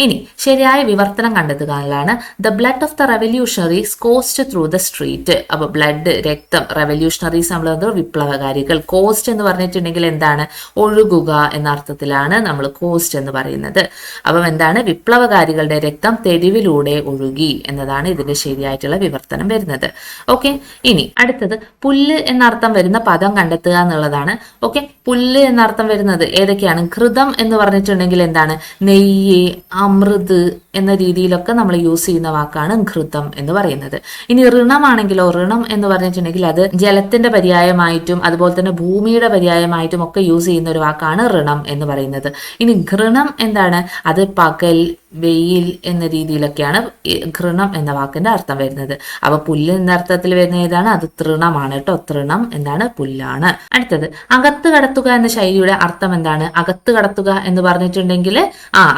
ഇനി ശരിയായ വിവർത്തനം കണ്ടെത്തുക എന്നതാണ്. The blood of the revolutionaries cost through the street. അപ്പൊ ബ്ലഡ്, രക്തം, റെവല്യൂഷണറീസ് നമ്മൾ വിപ്ലവകാരികൾ. കോസ്റ്റ് എന്ന് പറഞ്ഞിട്ടുണ്ടെങ്കിൽ എന്താണ്? ഒഴുകുക എന്ന അർത്ഥത്തിലാണ് നമ്മൾ കോസ്റ്റ് എന്ന് പറയുന്നത്. അപ്പം എന്താണ്? വിപ്ലവകാരികളുടെ രക്തം തെരുവിലൂടെ ഒഴുകി എന്നതാണ് ഇതിന്റെ ശരിയായിട്ടുള്ള വിവർത്തനം വരുന്നത്. ഓക്കെ, ഇനി അടുത്തത് പുല്ല് എന്നർത്ഥം വരുന്ന പദം കണ്ടെത്തുക എന്നുള്ളതാണ്. ഓക്കെ, പുല്ല് എന്നർത്ഥം വരുന്നത് ഏതൊക്കെയാണ്? ഘൃതം എന്ന് പറഞ്ഞിട്ടുണ്ടെങ്കിൽ എന്താണ്? നെയ്യ്, അമൃത് എന്ന രീതിയിലൊക്കെ നമ്മൾ യൂസ് ചെയ്യുന്ന വാക്കാണ് ഘൃതം എന്ന് പറയുന്നത്. ഇനി ഋണമാണെങ്കിലോ, ഋണം എന്ന് പറഞ്ഞിട്ടുണ്ടെങ്കിൽ അത് ജലത്തിന്റെ പര്യായമായിട്ടും അതുപോലെ തന്നെ ഭൂമിയുടെ പര്യായമായിട്ടും ഒക്കെ യൂസ് ചെയ്യുന്ന ഒരു വാക്കാണ് ഋണം എന്ന് പറയുന്നത്. ഇനി ഘൃണം എന്താണ്? അത് പകൽ, വെയിൽ എന്ന രീതിയിലൊക്കെയാണ് ഘൃണം എന്ന വാക്കിന്റെ അർത്ഥം വരുന്നത്. അപ്പൊ പുല്ല് എന്ന അർത്ഥത്തിൽ വരുന്ന ഏതാണ്? അത് തൃണമാണ് കേട്ടോ. തൃണം എന്താണ്? പുല്ലാണ്. അടുത്തത് അകത്ത് കടത്തുക എന്ന ശൈലിയുടെ അർത്ഥം എന്താണ്? അകത്ത് കടത്തുക എന്ന് പറഞ്ഞിട്ടുണ്ടെങ്കിൽ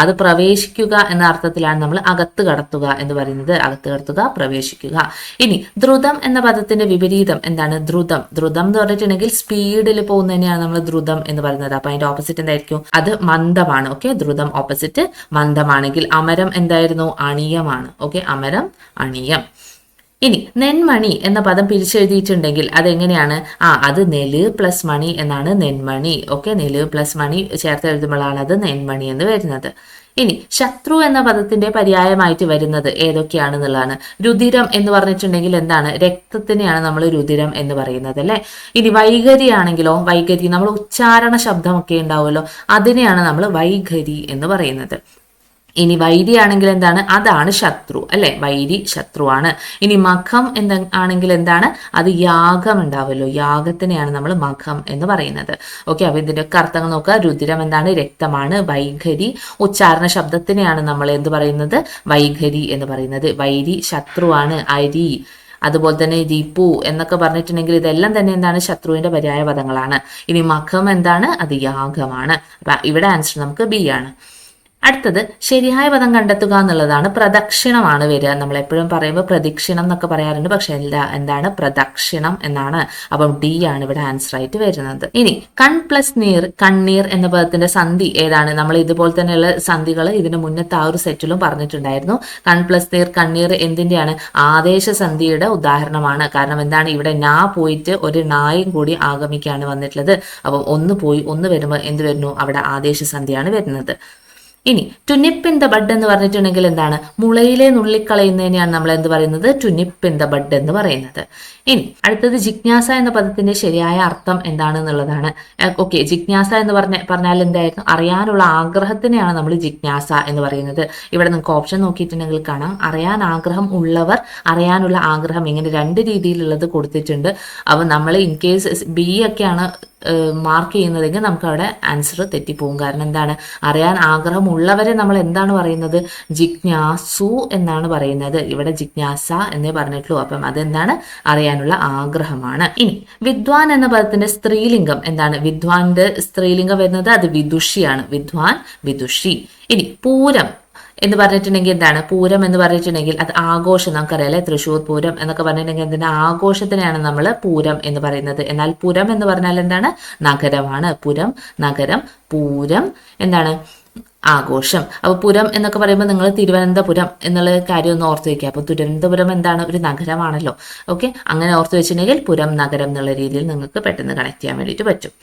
അത് പ്രവേശിക്കുക എന്ന അർത്ഥത്തിലാണ് നമ്മൾ അകത്ത് കടത്തുക എന്ന് പറയുന്നത്. അകത്ത് കടത്തുക, പ്രവേശിക്കുക. ഇനി ദ്രുതം എന്ന പദത്തിന്റെ വിപരീതം എന്താണ്? ദ്രുതം. ദ്രുതം എന്ന് പറഞ്ഞിട്ടുണ്ടെങ്കിൽ സ്പീഡിൽ പോകുന്നതിനെയാണ് നമ്മൾ ദ്രുതം എന്ന് പറയുന്നത്. അപ്പൊ അതിന്റെ ഓപ്പോസിറ്റ് എന്തായിരിക്കും? അത് മന്ദമാണ്. ഓക്കെ, ദ്രുതം ഓപ്പോസിറ്റ് മന്ദമാണെങ്കിൽ അമരം എന്തായിരുന്നു? അണിയമാണ്. ഓക്കെ, അമരം അണിയം. ഇനി നെന്മണി എന്ന പദം പിരിച്ചെഴുതിയിട്ടുണ്ടെങ്കിൽ അതെങ്ങനെയാണ്? അത് നെല് പ്ലസ് മണി എന്നാണ് നെന്മണി. ഓക്കെ, നെല് പ്ലസ് മണി ചേർത്ത് എഴുതുമ്പോഴാണ് അത് നെന്മണി എന്ന് വരുന്നത്. ഇനി ശത്രു എന്ന പദത്തിന്റെ പര്യായമായിട്ട് വരുന്നത് ഏതൊക്കെയാണെന്നുള്ളതാണ്. രുതിരം എന്ന് പറഞ്ഞിട്ടുണ്ടെങ്കിൽ എന്താണ്? രക്തത്തിനെയാണ് നമ്മൾ രുതിരം എന്ന് പറയുന്നത് അല്ലെ. ഇനി വൈഖരി ആണെങ്കിലോ, വൈഖരി നമ്മൾ ഉച്ചാരണ ശബ്ദമൊക്കെ ഉണ്ടാവുമല്ലോ, അതിനെയാണ് നമ്മൾ വൈഖരി എന്ന് പറയുന്നത്. ഇനി വൈരി ആണെങ്കിൽ എന്താണ്? അതാണ് ശത്രു അല്ലെ. വൈരി ശത്രുവാണ്. ഇനി മഖം ആണെങ്കിൽ എന്താണ്? അത് യാഗം ഉണ്ടാവുമല്ലോ, യാഗത്തിനെയാണ് നമ്മൾ മഖം എന്ന് പറയുന്നത്. ഓക്കെ, അപ്പൊ ഇതിന്റെ ഒക്കെ അർത്ഥങ്ങൾ നോക്കുക. രുതിരം എന്താണ്? രക്തമാണ്. വൈഖരി ഉച്ചാരണ ശബ്ദത്തിനെയാണ് നമ്മൾ എന്ത് പറയുന്നത്? വൈഖരി എന്ന് പറയുന്നത്. വൈരി ശത്രുവാണ്. അരി, അതുപോലെ തന്നെ രിപു എന്നൊക്കെ പറഞ്ഞിട്ടുണ്ടെങ്കിൽ ഇതെല്ലാം തന്നെ എന്താണ്? ശത്രുവിന്റെ പര്യായ പദങ്ങളാണ്. ഇനി മഖം എന്താണ്? അത് യാഗമാണ്. അപ്പൊ ഇവിടെ ആൻസർ നമുക്ക് ബി ആണ്. അടുത്തത് ശരിയായ പദം കണ്ടെത്തുക എന്നുള്ളതാണ്. പ്രദക്ഷിണമാണ് വരിക. നമ്മൾ എപ്പോഴും പറയുമ്പോൾ പ്രദക്ഷിണം എന്നൊക്കെ പറയാറുണ്ട്, പക്ഷെ എന്താണ്? പ്രദക്ഷിണം എന്നാണ്. അപ്പം ഡി ആണ് ഇവിടെ ആൻസർ ആയിട്ട് വരുന്നത്. ഇനി കൺ പ്ലസ് നീർ, കണ്ണീർ എന്ന പദത്തിന്റെ സന്ധി ഏതാണ്? നമ്മൾ ഇതുപോലെ തന്നെയുള്ള സന്ധികൾ ഇതിന് മുന്നത്തെ ആ ഒരു സെറ്റിലും പറഞ്ഞിട്ടുണ്ടായിരുന്നു. കൺ പ്ലസ് നീർ, കണ്ണീർ എന്തിന്റെയാണ്? ആദേശ സന്ധിയുടെ ഉദാഹരണമാണ്. കാരണം എന്താണ്? ഇവിടെ നാ പോയിട്ട് ഒരു നായും കൂടി ആഗമിക്കാണ് വന്നിട്ടുള്ളത്. അപ്പം ഒന്ന് പോയി ഒന്ന് വരുമ്പോൾ എന്ത് വരുന്നു? അവിടെ ആദേശ സന്ധിയാണ് വരുന്നത്. ഇനി ടു നിപ്പ് ഇൻ ദ ബഡ് എന്ന് പറഞ്ഞിട്ടുണ്ടെങ്കിൽ എന്താണ്? മുളയിലെ നുള്ളിക്കളയുന്നതിനെയാണ് നമ്മൾ എന്ത് പറയുന്നത്? ടു നിപ്പ് ഇൻ ദ ബഡ് എന്ന് പറയുന്നത്. ഇനി അടുത്തത് ജിജ്ഞാസ എന്ന പദത്തിന്റെ ശരിയായ അർത്ഥം എന്താണെന്നുള്ളതാണ്. ഓക്കെ, ജിജ്ഞാസ എന്ന് പറഞ്ഞാൽ എന്തായിരുന്നു? അറിയാനുള്ള ആഗ്രഹത്തിനെയാണ് നമ്മൾ ജിജ്ഞാസ എന്ന് പറയുന്നത്. ഇവിടെ നിങ്ങൾക്ക് ഓപ്ഷൻ നോക്കിയിട്ടുണ്ടെങ്കിൽ കാണാം, അറിയാൻ ആഗ്രഹം ഉള്ളവർ, അറിയാനുള്ള ആഗ്രഹം, ഇങ്ങനെ രണ്ട് രീതിയിലുള്ളത് കൊടുത്തിട്ടുണ്ട്. അപ്പൊ നമ്മൾ ഇൻ കേസ് ബി ഒക്കെയാണ് മാർക്ക് ചെയ്യുന്നതെങ്കിൽ നമുക്ക് അവിടെ ആൻസർ തെറ്റിപ്പോകും. കാരണം എന്താണ്? അറിയാൻ ആഗ്രഹമുള്ളവരെ നമ്മൾ എന്താണ് പറയുന്നത്? ജിജ്ഞാസു എന്നാണ് പറയുന്നത്. ഇവിടെ ജിജ്ഞാസ എന്നേ പറഞ്ഞിട്ടുള്ളൂ. അപ്പം അതെന്താണ്? അറിയാനുള്ള ആഗ്രഹമാണ്. ഇനി വിദ്വാൻ എന്ന പദത്തിന്റെ സ്ത്രീലിംഗം എന്താണ്? വിദ്വാന്റെ സ്ത്രീലിംഗം വരുന്നത് അത് വിദുഷിയാണ്. വിദ്വാൻ, വിദുഷി. ഇനി പൂരം എന്ന് പറഞ്ഞിട്ടുണ്ടെങ്കിൽ എന്താണ്? പൂരം എന്ന് പറഞ്ഞിട്ടുണ്ടെങ്കിൽ അത് ആഘോഷം. നമുക്കറിയാം അല്ലെ, തൃശ്ശൂർ പൂരം എന്നൊക്കെ പറഞ്ഞിട്ടുണ്ടെങ്കിൽ എന്തിനാ? ആഘോഷത്തിനെയാണ് നമ്മൾ പൂരം എന്ന് പറയുന്നത്. എന്നാൽ പുരം എന്ന് പറഞ്ഞാൽ എന്താണ്? നഗരമാണ്. പുരം നഗരം, പൂരം എന്താണ്? ആഘോഷം. അപ്പൊ പുരം എന്നൊക്കെ പറയുമ്പോൾ നിങ്ങൾ തിരുവനന്തപുരം എന്നുള്ള കാര്യം ഒന്ന് ഓർത്ത് വെക്കുക. അപ്പൊ തിരുവനന്തപുരം എന്താണ്? ഒരു നഗരമാണല്ലോ. ഓക്കെ, അങ്ങനെ ഓർത്ത് വെച്ചിട്ടുണ്ടെങ്കിൽ പുരം നഗരം എന്നുള്ള രീതിയിൽ നിങ്ങൾക്ക് പെട്ടെന്ന് കണക്ട് ചെയ്യാൻ വേണ്ടിയിട്ട് പറ്റും.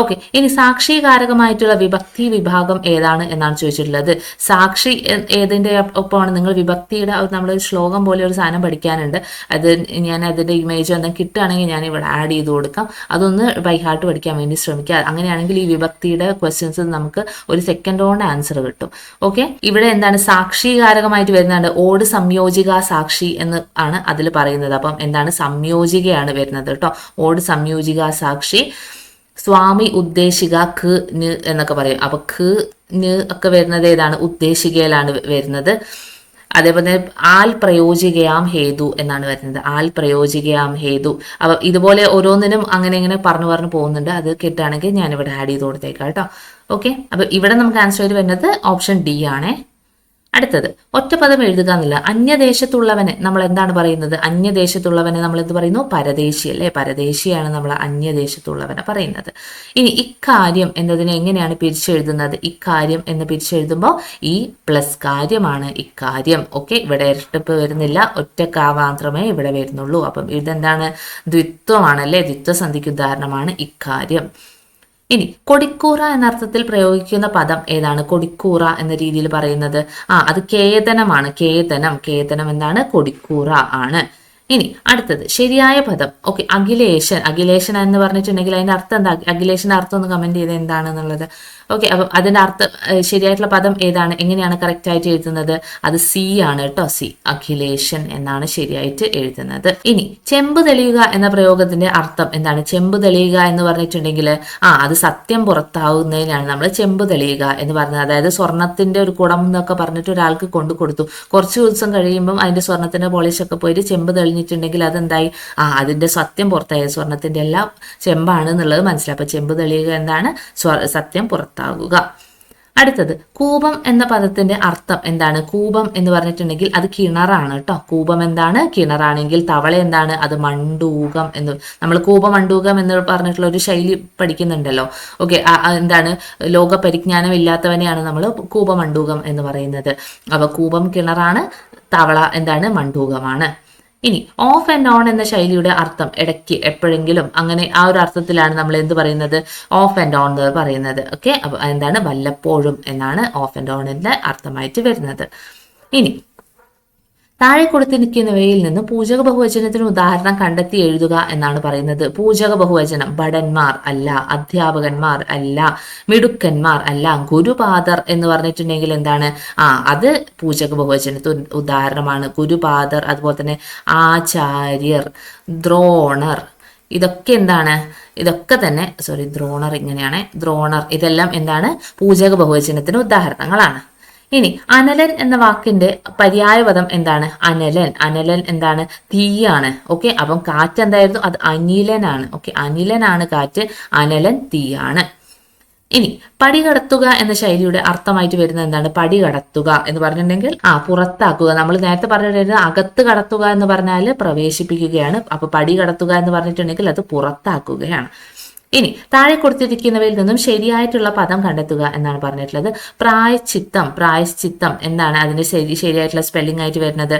ഓക്കെ, ഇനി സാക്ഷികാരകമായിട്ടുള്ള വിഭക്തി വിഭാഗം ഏതാണ് എന്നാണ് ചോദിച്ചിട്ടുള്ളത്. സാക്ഷി ഏതിന്റെ ഒപ്പമാണ്? നിങ്ങൾ വിഭക്തിയുടെ നമ്മൾ ശ്ലോകം പോലെ ഒരു സാധനം പഠിക്കാനുണ്ട്. അത് ഞാൻ അതിന്റെ ഇമേജ് എന്തെങ്കിലും കിട്ടുകയാണെങ്കിൽ ഞാൻ ഇവിടെ ആഡ് ചെയ്ത് കൊടുക്കാം. അതൊന്ന് ബൈ ഹാർട്ട് പഠിക്കാൻ വേണ്ടി ശ്രമിക്കുക. അങ്ങനെയാണെങ്കിൽ ഈ വിഭക്തിയുടെ ക്വസ്റ്റ്യൻസ് നമുക്ക് ഒരു സെക്കൻഡ് കൊണ്ട് ആൻസർ കിട്ടും. ഓക്കെ, ഇവിടെ എന്താണ്? സാക്ഷികാരകമായിട്ട് വരുന്നുണ്ട്. ഓട് സംയോജിക സാക്ഷി എന്ന് ആണ് അതിൽ പറയുന്നത്. അപ്പം എന്താണ്? സംയോജികയാണ് വരുന്നത് കേട്ടോ. ഓട് സംയോജിക സാക്ഷി. സ്വാമി ഉദ്ദേശിക ഖ് ന് എന്നൊക്കെ പറയും. അപ്പൊ ഖ് ന് ഒക്കെ വരുന്നത് ഏതാണ്? ഉദ്ദേശികയിലാണ് വരുന്നത്. അതേപോലെ ആൽ പ്രയോജികയാം ഹേതു എന്നാണ് വരുന്നത്. ആൽ പ്രയോജികയാം ഹേതു. അപ്പൊ ഇതുപോലെ ഓരോന്നിനും അങ്ങനെ ഇങ്ങനെ പറഞ്ഞു പോകുന്നുണ്ട്. അത് കിട്ടുകയാണെങ്കിൽ ഞാനിവിടെ ആഡ് ചെയ്ത് കൊടുത്തേക്കാം കേട്ടോ. ഓക്കെ, അപ്പൊ ഇവിടെ നമുക്ക് ആൻസർ ആയിട്ട് വരുന്നത് ഓപ്ഷൻ ഡി ആണേ. അടുത്തത് ഒറ്റപ്പദം എഴുതുക എന്നില്ല. അന്യദേശത്തുള്ളവനെ നമ്മൾ എന്താണ് പറയുന്നത്? അന്യദേശത്തുള്ളവനെ നമ്മൾ എന്ത് പറയുന്നു? പരദേശി അല്ലേ. പരദേശിയാണ് നമ്മൾ അന്യദേശത്തുള്ളവനെ പറയുന്നത്. ഇനി ഇക്കാര്യം എന്നതിനെ എങ്ങനെയാണ് പിരിച്ചെഴുതുന്നത്? ഇക്കാര്യം എന്ന് പിരിച്ചെഴുതുമ്പോൾ ഈ പ്ലസ് കാര്യമാണ് ഇക്കാര്യം. ഓക്കെ, ഇവിടെ ഇരട്ടിപ്പ് വരുന്നില്ല, ഒറ്റ കാ മാത്രമേ ഇവിടെ വരുന്നുള്ളൂ. അപ്പം ഇതെന്താണ്? ദ്വിത്വമാണല്ലേ. ദ്വിത്വസന്ധിക്ക് ഉദാഹരണമാണ് ഇക്കാര്യം. ഇനി കൊടിക്കൂറ എന്ന അർത്ഥത്തിൽ പ്രയോഗിക്കുന്ന പദം ഏതാണ്? കൊടിക്കൂറ എന്ന രീതിയിൽ പറയുന്നത് അത് കേതനമാണ്. കേതനം എന്താണ്? കൊടിക്കൂറ ആണ്. ഇനി അടുത്തത് ശരിയായ പദം. ഓക്കെ, അഖിലേശൻ എന്ന് പറഞ്ഞിട്ടുണ്ടെങ്കിൽ അതിന്റെ അർത്ഥം എന്താ? അഖിലേശന്റെ അർത്ഥം ഒന്ന് കമന്റ് ചെയ്ത് എന്താണെന്നുള്ളത്. ഓക്കെ, അപ്പം അതിന്റെ അർത്ഥം ശരിയായിട്ടുള്ള പദം ഏതാണ്, എങ്ങനെയാണ് കറക്റ്റ് ആയിട്ട് എഴുതുന്നത്? അത് സി ആണ് കേട്ടോ, സി, അഖിലേഷൻ എന്നാണ് ശരിയായിട്ട് എഴുതുന്നത്. ഇനി ചെമ്പ് തെളിയുക എന്ന പ്രയോഗത്തിന്റെ അർത്ഥം എന്താണ്? ചെമ്പ് തെളിയുക എന്ന് പറഞ്ഞിട്ടുണ്ടെങ്കിൽ അത് സത്യം പുറത്താവുന്നതിനാണ് നമ്മൾ ചെമ്പ് തെളിയുക എന്ന് പറഞ്ഞത്. അതായത് സ്വർണത്തിന്റെ ഒരു കുടം എന്നൊക്കെ പറഞ്ഞിട്ട് ഒരാൾക്ക് കൊണ്ടു കൊടുത്തു, കുറച്ച് ദിവസം കഴിയുമ്പം അതിന്റെ സ്വർണത്തിന്റെ പോളിഷ് ഒക്കെ പോയിട്ട് ചെമ്പ് തെളിഞ്ഞിട്ടുണ്ടെങ്കിൽ അതെന്തായി? അതിന്റെ സത്യം പുറത്തായി, സ്വർണത്തിന്റെ എല്ലാം ചെമ്പാണ് എന്നുള്ളത് മനസ്സിലായി. അപ്പൊ ചെമ്പ് തെളിയുക എന്താണ്? സത്യം പുറത്താകുക. അടുത്തത് കൂപം എന്ന പദത്തിന്റെ അർത്ഥം എന്താണ്? കൂപം എന്ന് പറഞ്ഞിട്ടുണ്ടെങ്കിൽ അത് കിണറാണ് കേട്ടോ. കൂപം എന്താണ്? കിണറാണെങ്കിൽ തവള എന്താണ്? അത് മണ്ടൂകം എന്ന്. നമ്മൾ കൂപമണ്ടൂകം എന്ന് പറഞ്ഞിട്ടുള്ള ഒരു ശൈലി പഠിക്കുന്നുണ്ടല്ലോ. ഓക്കെ, എന്താണ്? ലോക പരിജ്ഞാനം ഇല്ലാത്തവനെയാണ് നമ്മൾ കൂപമണ്ടൂകം എന്ന് പറയുന്നത്. അപ്പൊ കൂപം കിണറാണ്, തവള എന്താണ്? മണ്ടൂകമാണ്. ഇനി ഓഫ് ആൻഡ് ഓൺ എന്ന ശൈലിയുടെ അർത്ഥം ഇടയ്ക്ക്, എപ്പോഴെങ്കിലും, അങ്ങനെ ആ ഒരു അർത്ഥത്തിലാണ് നമ്മൾ എന്ത് പറയുന്നത്? ഓഫ് ആൻഡ് ഓൺ എന്ന് പറയുന്നത്. ഓക്കെ, അപ്പൊ എന്താണ്? വല്ലപ്പോഴും എന്നാണ് ഓഫ് ആൻഡ് ഓണിന്റെ അർത്ഥമായിട്ട് വരുന്നത്. ഇനി താഴെ കൊടുത്തിരിക്കുന്നവയിൽ നിന്ന് പൂജക ബഹുവചനത്തിന് ഉദാഹരണം കണ്ടെത്തി എഴുതുക എന്നാണ് പറയുന്നത്. പൂജക ബഹുവചനം ഭടന്മാർ അല്ല, അധ്യാപകന്മാർ അല്ല, മിടുക്കന്മാർ അല്ല, ഗുരുപാദർ എന്ന് പറഞ്ഞിട്ടുണ്ടെങ്കിൽ എന്താണ്? അത് പൂജക ബഹുവചനത്തിന് ഉദാഹരണമാണ്. ഗുരുപാദർ, അതുപോലെ തന്നെ ആചാര്യർ, ദ്രോണർ, ഇതൊക്കെ എന്താണ്? ഇതൊക്കെ തന്നെ ദ്രോണർ, ഇങ്ങനെയാണ് ദ്രോണർ, ഇതെല്ലാം എന്താണ്? പൂജക ബഹുവചനത്തിന് ഉദാഹരണങ്ങളാണ്. ഇനി അനലൻ എന്ന വാക്കിന്റെ പര്യായപദം എന്താണ്? അനലൻ. അനലൻ എന്താണ്? തീയാണ്. ഓക്കെ, അപ്പം കാറ്റ് എന്തായിരുന്നു? അത് അനിലനാണ്. ഓക്കെ, അനിലനാണ് കാറ്റ്, അനലൻ തീയാണ്. ഇനി പടി കടത്തുക എന്ന ശൈലിയുടെ അർത്ഥമായിട്ട് വരുന്നത് എന്താണ്? പടി കടത്തുക എന്ന് പറഞ്ഞിട്ടുണ്ടെങ്കിൽ പുറത്താക്കുക. നമ്മൾ നേരത്തെ പറഞ്ഞിട്ടുണ്ടെങ്കിൽ അകത്ത് കടത്തുക എന്ന് പറഞ്ഞാൽ പ്രവേശിപ്പിക്കുകയാണ്. അപ്പൊ പടി കടത്തുക എന്ന് പറഞ്ഞിട്ടുണ്ടെങ്കിൽ അത് പുറത്താക്കുകയാണ്. ഇനി താഴെ കൊടുത്തിരിക്കുന്നവയിൽ നിന്നും ശരിയായിട്ടുള്ള പദം കണ്ടെത്തുക എന്നാണ് പറഞ്ഞിട്ടുള്ളത്. പ്രായശ്ചിത്തം. പ്രായശ്ചിത്തം എന്താണ് അതിന്റെ ശരിയായിട്ടുള്ള സ്പെല്ലിംഗ് ആയിട്ട് വരുന്നത്?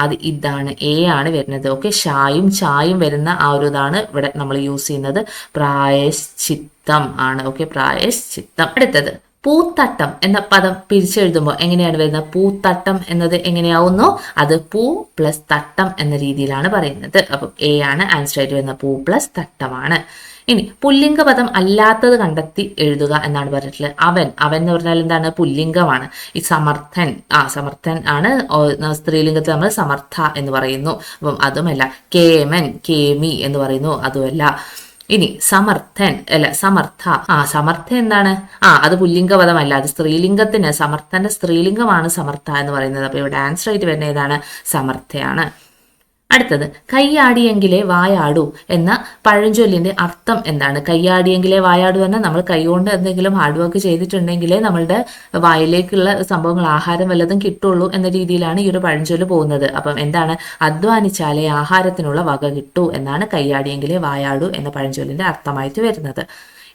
അത് ഇതാണ്, എ ആണ് വരുന്നത്. ഓക്കെ, ഷായും ചായും വരുന്ന ആ ഒരു ഇതാണ് ഇവിടെ നമ്മൾ യൂസ് ചെയ്യുന്നത്. പ്രായശ്ചിത്തം ആണ്. ഓക്കെ, പ്രായശ്ചിത്തം. അടുത്തത് പൂത്തട്ടം എന്ന പദം പിരിച്ചെഴുതുമ്പോൾ എങ്ങനെയാണ് വരുന്നത്? പൂത്തട്ടം എന്നത് എങ്ങനെയാവുന്നു? അത് പൂ പ്ലസ് തട്ടം എന്ന രീതിയിലാണ് പറയുന്നത്. അപ്പം എ ആണ് ആൻസർ ആയിട്ട് വരുന്നത്. പൂ പ്ലസ് തട്ടമാണ്. ഇനി പുല്ലിംഗ പദം അല്ലാത്തത് കണ്ടെത്തി എഴുതുക എന്നാണ് പറഞ്ഞിട്ടുള്ളത്. അവൻ. അവൻ എന്ന് പറഞ്ഞാൽ എന്താണ്? പുല്ലിംഗമാണ്. ഈ സമർത്ഥൻ, സമർത്ഥൻ ആണ് സ്ത്രീലിംഗത്തിൽ നമ്മൾ സമർത്ഥ എന്ന് പറയുന്നു. അപ്പം അതുമല്ല. കേമൻ, കേമി എന്ന് പറയുന്നു, അതുമല്ല. ഇനി സമർത്ഥൻ അല്ല, സമർത്ഥ. സമർത്ഥ എന്താണ്? അത് പുല്ലിംഗ പദമല്ല, അത് സ്ത്രീലിംഗത്തിന്, സമർത്ഥന്റെ സ്ത്രീലിംഗമാണ് സമർത്ഥ എന്ന് പറയുന്നത്. അപ്പൊ ഇവിടെ ആൻസർ ആയിട്ട് വരുന്ന ഏതാണ്? സമർത്ഥയാണ്. അടുത്തത് കൈയാടിയെങ്കിലേ വായാടൂ എന്ന പഴഞ്ചൊല്ലിന്റെ അർത്ഥം എന്താണ്? കൈയാടിയെങ്കിലേ വായാടൂ എന്നാൽ നമ്മൾ കൈകൊണ്ട് എന്തെങ്കിലും ഹാർഡ് വർക്ക് ചെയ്തിട്ടുണ്ടെങ്കിലേ നമ്മളുടെ വായിലേക്കുള്ള സംഭവങ്ങൾ, ആഹാരം വല്ലതും കിട്ടുള്ളൂ എന്ന രീതിയിലാണ് ഈ ഒരു പഴഞ്ചൊല്ല് പോകുന്നത്. അപ്പം എന്താണ്? അധ്വാനിച്ചാലേ ആഹാരത്തിനുള്ള വക കിട്ടൂ എന്നാണ് കൈയാടിയെങ്കിലേ വായാടൂ എന്ന പഴഞ്ചൊല്ലിന്റെ അർത്ഥമായിട്ട് വരുന്നത്.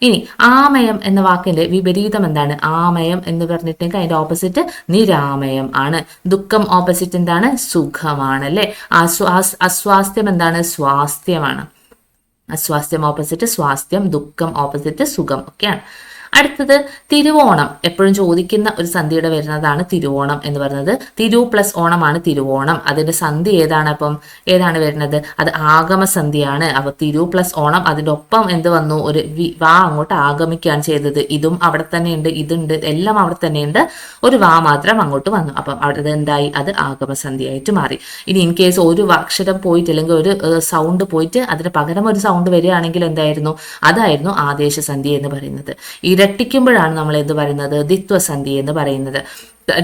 ഇനി ആമയം എന്ന വാക്കിന്റെ വിപരീതം എന്താണ്? ആമയം എന്ന് പറഞ്ഞിട്ടുണ്ടെങ്കിൽ അതിന്റെ ഓപ്പോസിറ്റ് നിരാമയം ആണ്. ദുഃഖം ഓപ്പോസിറ്റ് എന്താണ്? സുഖമാണ് അല്ലെ. അസ്വാസ്ഥ്യം എന്താണ്? സ്വാസ്ഥ്യമാണ്. അസ്വാസ്ഥ്യം ഓപ്പോസിറ്റ് സ്വാസ്ഥ്യം, ദുഃഖം ഓപ്പോസിറ്റ് സുഖം ഒക്കെയാണ്. അടുത്തത് തിരുവോണം. എപ്പോഴും ചോദിക്കുന്ന ഒരു സന്ധിയുടെ വരുന്നതാണ് തിരുവോണം എന്ന് പറയുന്നത്. തിരു പ്ലസ് ഓണമാണ് തിരുവോണം. അതിന്റെ സന്ധി ഏതാണ്? അപ്പം ഏതാണ് വരുന്നത്? അത് ആഗമസന്ധിയാണ്. അപ്പൊ തിരു പ്ലസ് ഓണം, അതിന്റെ ഒപ്പം എന്ത് വന്നു? ഒരു വാ അങ്ങോട്ട് ആഗമിക്കുകയാണ് ചെയ്തത്. ഇതും അവിടെ തന്നെ ഉണ്ട്, ഇതുണ്ട്, എല്ലാം അവിടെ തന്നെ ഉണ്ട്, ഒരു വാ മാത്രം അങ്ങോട്ട് വന്നു. അപ്പം അവിടെ എന്തായി? അത് ആഗമസന്ധിയായിട്ട് മാറി. ഇനി ഇൻ കേസ് ഒരു അക്ഷരം പോയിട്ട് അല്ലെങ്കിൽ ഒരു സൗണ്ട് പോയിട്ട് അതിന് പകരം ഒരു സൗണ്ട് വരികയാണെങ്കിൽ എന്തായിരുന്നു? അതായിരുന്നു ആദേശസന്ധി എന്ന് പറയുന്നത്. ഇരട്ടിക്കുമ്പോഴാണ് നമ്മൾ എന്ത് പറയുന്നത്? ദ്വിത്വസന്ധി എന്ന് പറയുന്നത്.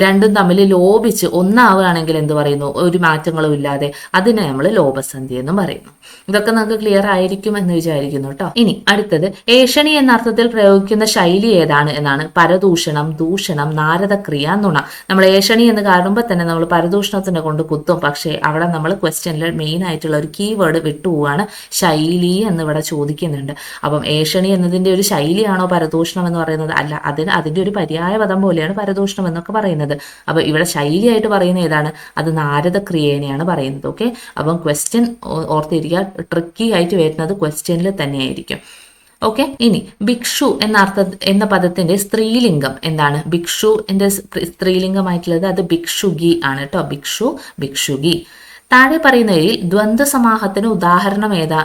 രണ്ടും തമ്മിൽ ലോപിച്ച് ഒന്നാവുകയാണെങ്കിൽ എന്ത് പറയുന്നു? ഒരു മാറ്റങ്ങളും ഇല്ലാതെ അതിനെ നമ്മൾ ലോപസന്ധി എന്നും പറയുന്നു. ഇതൊക്കെ നമുക്ക് ക്ലിയർ ആയിരിക്കും എന്ന് വിചാരിക്കുന്നു കേട്ടോ. ഇനി അടുത്തത് ഏഷണി എന്ന അർത്ഥത്തിൽ പ്രയോഗിക്കുന്ന ശൈലി ഏതാണ് എന്നാണ്. പരദൂഷണം, ദൂഷണം, നാരദക്രിയ, നുണ. നമ്മൾ ഏഷണി എന്ന് കാണുമ്പോൾ തന്നെ നമ്മൾ പരദൂഷണത്തിനെ കൊണ്ട് കുത്തും. പക്ഷേ അവിടെ നമ്മൾ ക്വസ്റ്റ്യനിൽ മെയിൻ ആയിട്ടുള്ള ഒരു കീവേഡ് വിട്ടുപോവാണ്. ശൈലി എന്ന് ഇവിടെ ചോദിക്കുന്നുണ്ട്. അപ്പം ഏഷണി എന്നതിന്റെ ഒരു ശൈലിയാണോ പരദൂഷണം എന്ന് പറയുന്നത്? അല്ല, അതിന്റെ ഒരു പര്യായ പദം പോലെയാണ് പരദൂഷണം എന്നൊക്കെ പറയുന്നത്. അപ്പൊ ഇവിടെ ശൈലിയായിട്ട് പറയുന്ന ഏതാണ്? അത് നാരദക്രിയേനെയാണ് പറയുന്നത്. ഓക്കെ, അപ്പം ക്വസ്റ്റ്യൻ ഓർത്തിരിക്കുക, ട്രിക്കി ആയിട്ട് വരുന്നത് ക്വസ്റ്റ്യനിൽ തന്നെയായിരിക്കും. ഓക്കെ, ഇനി ഭിക്ഷു എന്ന പദത്തിന്റെ സ്ത്രീലിംഗം എന്താണ്? ഭിക്ഷു എന്റെ സ്ത്രീലിംഗമായിട്ടുള്ളത് അത് ഭിക്ഷുകി ആണ് കേട്ടോ. ഭിക്ഷു, ഭിക്ഷുകി. താഴെ പറയുന്നവയിൽ ദ്വന്ദ്വ സമാഹത്തിന് ഉദാഹരണം ഏതാ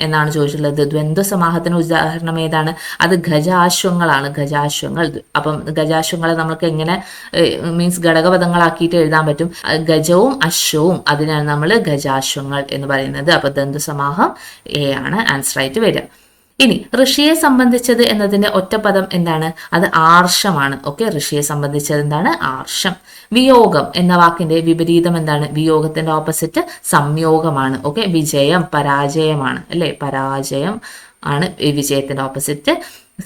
എന്നാണ് ചോദിച്ചിട്ടുള്ളത്. ദ്വന്ദ്വ സമാഹത്തിന് ഉദാഹരണം ഏതാണ്? അത് ഗജാശ്വങ്ങളാണ്. ഗജാശ്വങ്ങൾ. അപ്പം ഗജാശ്വങ്ങളെ നമുക്ക് എങ്ങനെ മീൻസ് ഘടകപദങ്ങളാക്കിയിട്ട് എഴുതാൻ പറ്റും? ഗജവും അശ്വവും, അതിനാണ് നമ്മൾ ഗജാശ്വങ്ങൾ എന്ന് പറയുന്നത്. അപ്പൊ ദ്വന്ദ്വ സമാഹം എ ആണ് ആൻസർ ആയിട്ട് വരിക. ഇനി ഋഷിയെ സംബന്ധിച്ചത് എന്നതിന്റെ ഒറ്റപ്പദം എന്താണ്? അത് ആർഷമാണ്. ഓക്കെ, ഋഷിയെ സംബന്ധിച്ചത് എന്താണ്? ആർഷം. വിയോഗം എന്ന വാക്കിന്റെ വിപരീതം എന്താണ്? വിയോഗത്തിന്റെ ഓപ്പോസിറ്റ് സംയോഗമാണ്. ഓക്കെ, വിജയം പരാജയമാണ് അല്ലെ? പരാജയം ആണ് വിജയത്തിന്റെ ഓപ്പോസിറ്റ്.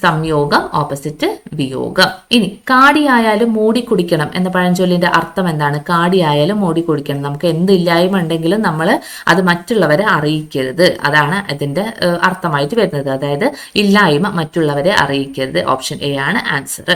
സംയോഗം ഓപ്പോസിറ്റ് വിയോഗം. ഇനി കാടിയായാലും മൂടി കുടിക്കണം എന്ന പഴഞ്ചൊല്ലിന്റെ അർത്ഥം എന്താണ്? കാടിയായാലും മൂടി കുടിക്കണം. നമുക്ക് എന്ത് ഇല്ലായ്മ ഉണ്ടെങ്കിലും നമ്മൾ അത് മറ്റുള്ളവരെ അറിയിക്കരുത്. അതാണ് അതിന്റെ അർത്ഥമായിട്ട് വരുന്നത്. അതായത് ഇല്ലായ്മ മറ്റുള്ളവരെ അറിയിക്കരുത്. ഓപ്ഷൻ എ ആണ് ആൻസർ.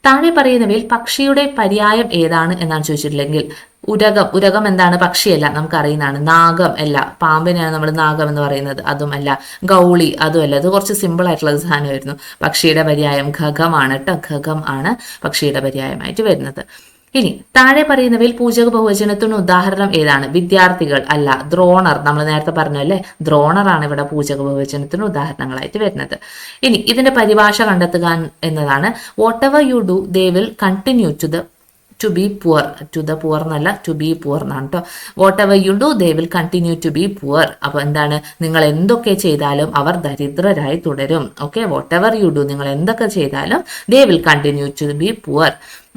താഴെ പറയുന്നവയിൽ പക്ഷിയുടെ പര്യായം ഏതാണ് എന്നാണ് ചോദിച്ചിട്ടില്ലെങ്കിൽ ഉരകം. ഉരകം എന്താണ്? പക്ഷിയല്ല, നമുക്കറിയുന്നതാണ്. നാഗം അല്ല, പാമ്പിനെയാണ് നമ്മൾ നാഗം എന്ന് പറയുന്നത്, അതുമല്ല. ഗൗളി, അതുമല്ല. അത് കുറച്ച് സിമ്പിൾ ആയിട്ടുള്ള സാധനമായിരുന്നു. പക്ഷിയുടെ പര്യായം ഖഗമാണ് കേട്ടോ. ഖഗം ആണ് പക്ഷിയുടെ പര്യായമായിട്ട് വരുന്നത്. ഇനി താഴെ പറയുന്നവയിൽ പൂജക ബഹുവചനത്തിന് ഉദാഹരണം ഏതാണ്? വിദ്യാർത്ഥികൾ അല്ല, ദ്രോണർ. നമ്മൾ നേരത്തെ പറഞ്ഞല്ലേ, ദ്രോണറാണ് ഇവിടെ പൂജക ബഹുവചനത്തിന് ഉദാഹരണങ്ങളായിട്ട് വരുന്നത്. ഇനി ഇതിന്റെ പരിഭാഷ കണ്ടെത്തുക എന്നതാണ്. Whatever you do they will continue to be poor. To the poor എന്നല്ല, ടു ബി പുവർ എന്നാണ് കേട്ടോ. Whatever you do they will continue to be poor. അപ്പൊ എന്താണ്? നിങ്ങൾ എന്തൊക്കെ ചെയ്താലും അവർ ദരിദ്രരായി തുടരും. Okay, whatever you do, നിങ്ങൾ എന്തൊക്കെ ചെയ്താലും they will continue to be poor,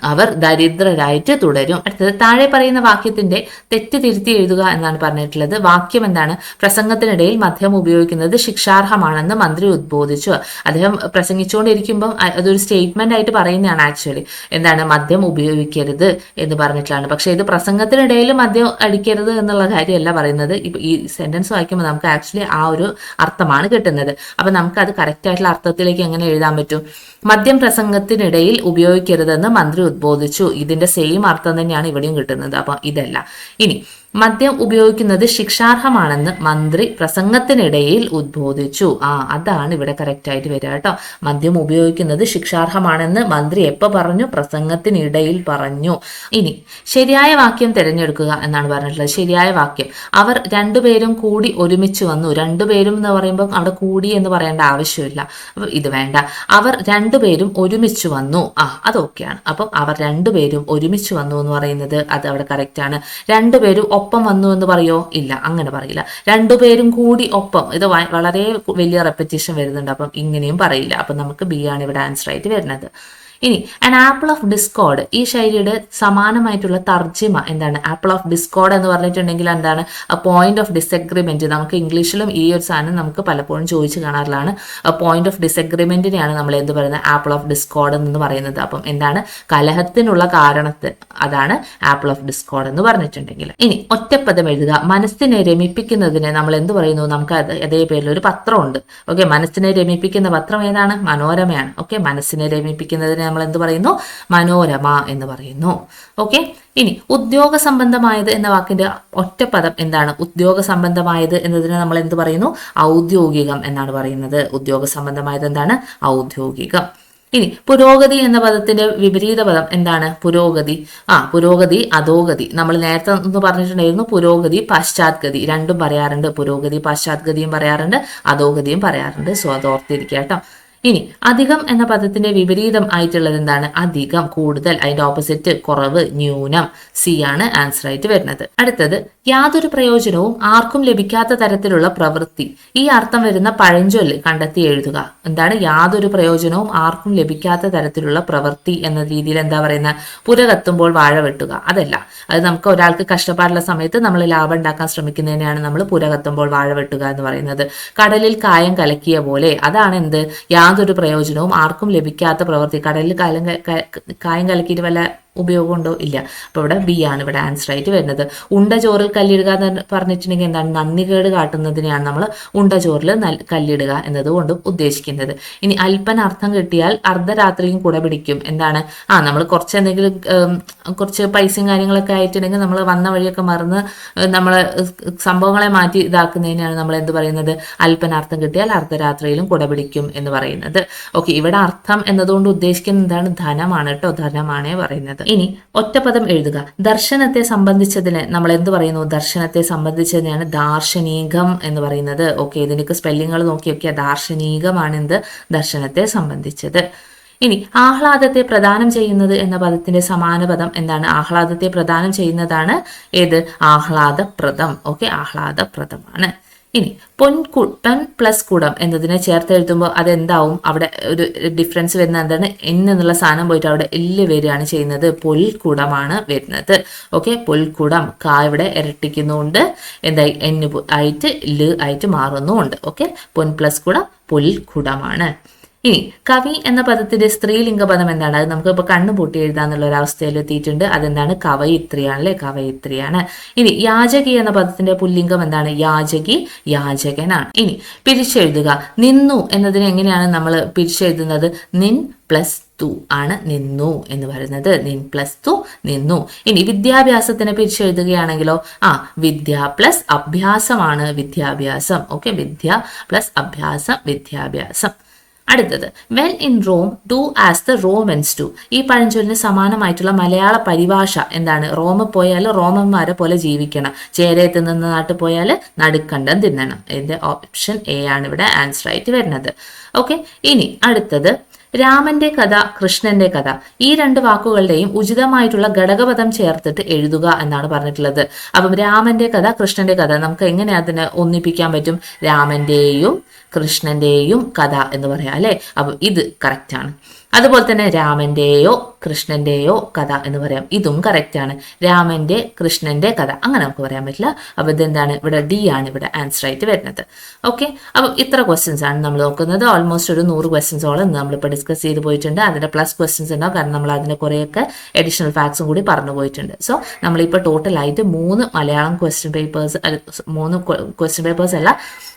അവർ ദരിദ്രരായിട്ട് തുടരും. അടുത്തത് താഴെ പറയുന്ന വാക്യത്തിന്റെ തെറ്റ് തിരുത്തി എഴുതുക എന്നാണ് പറഞ്ഞിട്ടുള്ളത്. വാക്യം എന്താണ്? പ്രസംഗത്തിനിടയിൽ മദ്യം ഉപയോഗിക്കുന്നത് ശിക്ഷാർഹമാണെന്ന് മന്ത്രി ഉദ്ബോധിച്ചു. അദ്ദേഹം പ്രസംഗിച്ചുകൊണ്ടിരിക്കുമ്പോൾ അതൊരു സ്റ്റേറ്റ്മെന്റ് ആയിട്ട് പറയുന്നതാണ്. ആക്ച്വലി എന്താണ്? മദ്യം ഉപയോഗിക്കരുത് എന്ന് പറഞ്ഞിട്ടാണ്. പക്ഷെ ഇത് പ്രസംഗത്തിനിടയിൽ മദ്യം അടിക്കരുത് എന്നുള്ള കാര്യമല്ല പറയുന്നത്. ഇപ്പൊ ഈ സെന്റൻസ് വായിക്കുമ്പോൾ നമുക്ക് ആക്ച്വലി ആ ഒരു അർത്ഥമാണ് കിട്ടുന്നത്. അപ്പൊ നമുക്ക് അത് കറക്റ്റ് ആയിട്ടുള്ള അർത്ഥത്തിലേക്ക് എങ്ങനെ എഴുതാൻ പറ്റും? മദ്യം പ്രസംഗത്തിനിടയിൽ ഉപയോഗിക്കരുതെന്ന് മന്ത്രി ഉദ്ബോധിച്ചു. ഇതിന്റെ സെയിം അർത്ഥം തന്നെയാണ് ഇവിടെയും കിട്ടുന്നത്. അപ്പൊ ഇതല്ല. ഇനി മദ്യം ഉപയോഗിക്കുന്നത് ശിക്ഷാർഹമാണെന്ന് മന്ത്രി പ്രസംഗത്തിനിടയിൽ ഉദ്ബോധിച്ചു. അതാണ് ഇവിടെ കറക്റ്റ് ആയിട്ട് വരിക കേട്ടോ. മദ്യം ഉപയോഗിക്കുന്നത് ശിക്ഷാർഹമാണെന്ന് മന്ത്രി എപ്പോ പറഞ്ഞു? പ്രസംഗത്തിനിടയിൽ പറഞ്ഞു. ഇനി ശരിയായ വാക്യം തിരഞ്ഞെടുക്കുക എന്നാണ് പറഞ്ഞിട്ടുള്ളത്. ശരിയായ വാക്യം, അവർ രണ്ടുപേരും കൂടി ഒരുമിച്ച് വന്നു. രണ്ടുപേരും എന്ന് പറയുമ്പോൾ അവിടെ കൂടി എന്ന് പറയേണ്ട ആവശ്യമില്ല. അപ്പൊ ഇത് വേണ്ട. അവർ രണ്ടുപേരും ഒരുമിച്ച് വന്നു. അതൊക്കെയാണ്. അപ്പം അവർ രണ്ടുപേരും ഒരുമിച്ച് വന്നു എന്ന് പറയുന്നത് അത് അവിടെ കറക്റ്റ് ആണ്. രണ്ടുപേരും ഒപ്പം വന്നു എന്ന് പറയോ? ഇല്ല, അങ്ങനെ പറയില്ല. രണ്ടുപേരും കൂടി ഒപ്പം, ഇത് വളരെ വലിയ റെപ്പറ്റീഷൻ വരുന്നുണ്ട്. അപ്പം ഇങ്ങനെയും പറയില്ല. അപ്പം നമുക്ക് ബി ആണ് ഇവിടെ ആൻസർ ആയിട്ട് വരുന്നത്. ഇനി ആൻ ആപ്പിൾ ഓഫ് ഡിസ്കോർഡ്, ഈ ശൈലിയുടെ സമാനമായിട്ടുള്ള തർജിമ എന്താണ്? ആപ്പിൾ ഓഫ് ഡിസ്കോർഡ് എന്ന് പറഞ്ഞിട്ടുണ്ടെങ്കിൽ എന്താണ്? Point of disagreement. നമുക്ക് ഇംഗ്ലീഷിലും ഈ ഒരു സാധനം നമുക്ക് പലപ്പോഴും ചോദിച്ചു കാണാറുള്ളതാണ്. പോയിന്റ് ഓഫ് ഡിസഗ്രിമെന്റിനെയാണ് നമ്മൾ എന്ത് പറയുന്നത്? ആപ്പിൾ ഓഫ് ഡിസ്കോർഡ് എന്ന് പറയുന്നത്. അപ്പം എന്താണ്? കലഹത്തിനുള്ള കാരണത്തിന്, അതാണ് ആപ്പിൾ ഓഫ് ഡിസ്കോർഡ് എന്ന് പറഞ്ഞിട്ടുണ്ടെങ്കിൽ. ഇനി ഒറ്റപ്പദം എഴുതുക. മനസ്സിനെ രമിപ്പിക്കുന്നതിന് നമ്മൾ എന്ത് പറയുന്നു? നമുക്ക് അതേ പേരിൽ ഒരു പത്രമുണ്ട്. ഓക്കെ, മനസ്സിനെ രമിപ്പിക്കുന്ന പത്രം ഏതാണ്? മനോരമയാണ്. ഓക്കെ, മനസ്സിനെ രമിപ്പിക്കുന്നതിന് നമ്മൾ എന്ത് പറയുന്നു? മനോരമ എന്ന് പറയുന്നു. ഓക്കെ, ഇനി ഉദ്യോഗ സംബന്ധമായത് എന്ന വാക്കിന്റെ ഒറ്റപ്പദം എന്താണ്? ഉദ്യോഗ സംബന്ധമായത് എന്നതിന് നമ്മൾ എന്ത് പറയുന്നു? ഔദ്യോഗികം എന്നാണ് പറയുന്നത്. ഉദ്യോഗ സംബന്ധമായത് എന്താണ്? ഔദ്യോഗികം. ഇനി പുരോഗതി എന്ന പദത്തിന്റെ വിപരീത പദം എന്താണ്? പുരോഗതി. പുരോഗതി അധോഗതി. നമ്മൾ നേരത്തെ ഒന്ന് പറഞ്ഞിട്ടുണ്ടായിരുന്നു പുരോഗതി പശ്ചാത്ഗതി, രണ്ടും പറയാറുണ്ട്. പുരോഗതി പശ്ചാത്ഗതിയും പറയാറുണ്ട്, അധോഗതിയും പറയാറുണ്ട്. സോ അത് ഓർത്തിരിക്കുക കേട്ടോ. ഇനി അധികം എന്ന പദത്തിന്റെ വിപരീതം ആയിട്ടുള്ളത് എന്താണ്? അധികം, കൂടുതൽ. അതിന്റെ ഓപ്പോസിറ്റ് കുറവ്, ന്യൂനം. സി ആണ് ആൻസർ ആയിട്ട് വരുന്നത്. അടുത്തത് യാതൊരു പ്രയോജനവും ആർക്കും ലഭിക്കാത്ത തരത്തിലുള്ള പ്രവൃത്തി. ഈ അർത്ഥം വരുന്ന പഴഞ്ചൊല്ല് കണ്ടെത്തി എഴുതുക. എന്താണ്? യാതൊരു പ്രയോജനവും ആർക്കും ലഭിക്കാത്ത തരത്തിലുള്ള പ്രവൃത്തി എന്ന രീതിയിൽ എന്താ പറയുന്നത്? പുര കത്തുമ്പോൾ വാഴ വെട്ടുക. അതല്ല, അത് നമുക്ക് ഒരാൾക്ക് കഷ്ടപ്പാടുള്ള സമയത്ത് നമ്മൾ ലാഭം ഉണ്ടാക്കാൻ ശ്രമിക്കുന്നതിനെയാണ് നമ്മൾ പുര കത്തുമ്പോൾ വാഴ വെട്ടുക എന്ന് പറയുന്നത്. കടലിൽ കായം കലക്കിയ പോലെ, അതാണ് എന്ത്? യാതൊരു പ്രയോജനവും ആർക്കും ലഭിക്കാത്ത പ്രവൃത്തി. കടലിൽ കായം കലക്കിയിട്ട് വല്ല ഉപയോഗമുണ്ടോ? ഇല്ല. അപ്പൊ ഇവിടെ ബി ആണ് ഇവിടെ ആൻസർ ആയിട്ട് വരുന്നത്. ഉണ്ട ചോറിൽ കല്ലിടുക എന്ന് പറഞ്ഞിട്ടുണ്ടെങ്കിൽ എന്താണ്? നന്ദികേട് കാട്ടുന്നതിനെയാണ് നമ്മൾ ഉണ്ട ചോറിൽ കല്ലിടുക എന്നതുകൊണ്ടും ഉദ്ദേശിക്കുന്നത്. ഇനി അല്പന അർത്ഥം കിട്ടിയാൽ അർദ്ധരാത്രിയും കുട പിടിക്കും. എന്താണ്? നമ്മൾ കുറച്ച് എന്തെങ്കിലും കുറച്ച് പൈസയും കാര്യങ്ങളൊക്കെ ആയിട്ടുണ്ടെങ്കിൽ നമ്മൾ വന്ന വഴിയൊക്കെ മറന്ന് നമ്മളെ സംഭവങ്ങളെ മാറ്റി ഇതാക്കുന്നതിനാണ് നമ്മൾ എന്ത് പറയുന്നത്? അല്പനാർത്ഥം കിട്ടിയാൽ അർദ്ധരാത്രിയിലും കുട പിടിക്കും എന്ന് പറയുന്നത്. ഓക്കെ, ഇവിടെ അർത്ഥം എന്നതുകൊണ്ട് ഉദ്ദേശിക്കുന്നത് എന്താണ്? ധനമാണ് കേട്ടോ. ധനമാണേ പറയുന്നത്. ഇനി ഒറ്റപ്പദം എഴുതുക. ദർശനത്തെ സംബന്ധിച്ചതിന് നമ്മൾ എന്ത് പറയുന്നു? ദർശനത്തെ സംബന്ധിച്ചതിനാണ് ദാർശനികം എന്ന് പറയുന്നത്. ഓക്കെ, ഇതിനൊക്കെ സ്പെല്ലിങ്ങൾ നോക്കി നോക്കിയാൽ ദാർശനികമാണ് എന്ത്? ദർശനത്തെ സംബന്ധിച്ചത്. ഇനി ആഹ്ലാദത്തെ പ്രദാനം ചെയ്യുന്നത് എന്ന പദത്തിന്റെ സമാന പദം എന്താണ്? ആഹ്ലാദത്തെ പ്രദാനം ചെയ്യുന്നതാണ് ഏത്? ആഹ്ലാദപ്രദം. ഓക്കെ, ആഹ്ലാദപ്രദമാണ്. ഇനി പൊൻ പ്ലസ് കുടം എന്നതിനെ ചേർത്ത് എഴുതുമ്പോൾ അതെന്താവും? അവിടെ ഒരു ഡിഫറൻസ് വരുന്നത് എന്താണ്? എന്നുള്ള സാധനം പോയിട്ട് അവിടെ എല്ല് വരികയാണ് ചെയ്യുന്നത്. പൊൽക്കുടമാണ് വരുന്നത്. ഓക്കെ, പൊൽക്കുടം. കാ ഇവിടെ ഇരട്ടിക്കുന്നുണ്ട്, എന്തായി? എന്ന് ആയിട്ട് ല് ആയിട്ട് മാറുന്നുമുണ്ട്. ഓക്കെ, പൊൻ പ്ലസ് കുടം പൊൽക്കുടമാണ്. ഇനി കവി എന്ന പദത്തിന്റെ സ്ത്രീലിംഗ പദം എന്താണ്? അത് നമുക്ക് ഇപ്പൊ കണ്ണുപൂട്ടി എഴുതാന്നുള്ള ഒരു അവസ്ഥയിൽ എത്തിയിട്ടുണ്ട്. അതെന്താണ്? കവയിത്രിയാണ് അല്ലെ? കവയിത്രിയാണ്. ഇനി യാചകി എന്ന പദത്തിന്റെ പുല്ലിംഗം എന്താണ്? യാചകി, യാചകനാണ്. ഇനി പിരിച്ചെഴുതുക. നിന്നു എന്നതിനെ എങ്ങനെയാണ് നമ്മൾ പിരിച്ചെഴുതുന്നത്? നിൻ പ്ലസ് തു ആണ് നിന്നു എന്ന് പറയുന്നത്. നിൻ പ്ലസ് തു നിന്നു. ഇനി വിദ്യാഭ്യാസത്തിനെ പിരിച്ചെഴുതുകയാണെങ്കിലോ വിദ്യ പ്ലസ് അഭ്യാസമാണ് വിദ്യാഭ്യാസം. ഓക്കെ, വിദ്യ പ്ലസ് അഭ്യാസം വിദ്യാഭ്യാസം. അടുത്തത് when in Rome do as the Romans do. ഈ പഴഞ്ചൊല്ലിന് സമാനമായിട്ടുള്ള മലയാള പരിഭാഷ എന്താണ്? റോമിൽ പോയാൽ റോമന്മാരെ പോലെ ജീവിക്കണം, ചേരയത്ത് നിന്ന് നാട്ടിൽ പോയാൽ നടുക്കണ്ടം തിന്നണം. ഇതിന്റെ ഓപ്ഷൻ എ ആണ് ഇവിടെ ആൻസർ ആയിട്ട് വരുന്നത്. ഓക്കെ, ഇനി അടുത്തത് രാമന്റെ കഥ, കൃഷ്ണന്റെ കഥ. ഈ രണ്ട് വാക്കുകളുടെയും ഉചിതമായിട്ടുള്ള ഘടകപദം ചേർത്തിട്ട് എഴുതുക എന്നാണ് പറഞ്ഞിട്ടുള്ളത്. അപ്പം രാമന്റെ കഥ, കൃഷ്ണന്റെ കഥ നമുക്ക് എങ്ങനെ അതിനെ ഒന്നിപ്പിക്കാൻ പറ്റും? രാമന്റെയും കൃഷ്ണന്റെയും കഥ എന്ന് പറയാം അല്ലെ? അപ്പൊ ഇത് കറക്റ്റ് ആണ്. അതുപോലെ തന്നെ രാമന്റെയോ കൃഷ്ണന്റെയോ കഥ എന്ന് പറയാം, ഇതും കറക്റ്റ് ആണ്. രാമന്റെ കൃഷ്ണന്റെ കഥ അങ്ങനെ നമുക്ക് പറയാൻ പറ്റില്ല. അപ്പൊ ഇതെന്താണ്? ഇവിടെ ഡി ആണ് ഇവിടെ ആൻസർ ആയിട്ട് വരുന്നത്. ഓക്കെ, അപ്പം ഇത്ര ക്വസ്റ്റ്യൻസ് ആണ് നമ്മൾ നോക്കുന്നത്. ഓൾമോസ്റ്റ് ഒരു 100 ക്വസ്റ്റ്യൻസോളം നമ്മളിപ്പോൾ ഡിസ്കസ് ചെയ്ത് പോയിട്ടുണ്ട്. അതിന്റെ പ്ലസ് ക്വസ്റ്റ്യൻസ് ഉണ്ടാവും, കാരണം നമ്മൾ അതിന് കുറേയൊക്കെ അഡീഷണൽ ഫാക്ട്സും കൂടി പറഞ്ഞു പോയിട്ടുണ്ട്. സോ നമ്മളിപ്പോൾ ടോട്ടലായിട്ട് 3 Malayalam question papers, 3 question papers അല്ല,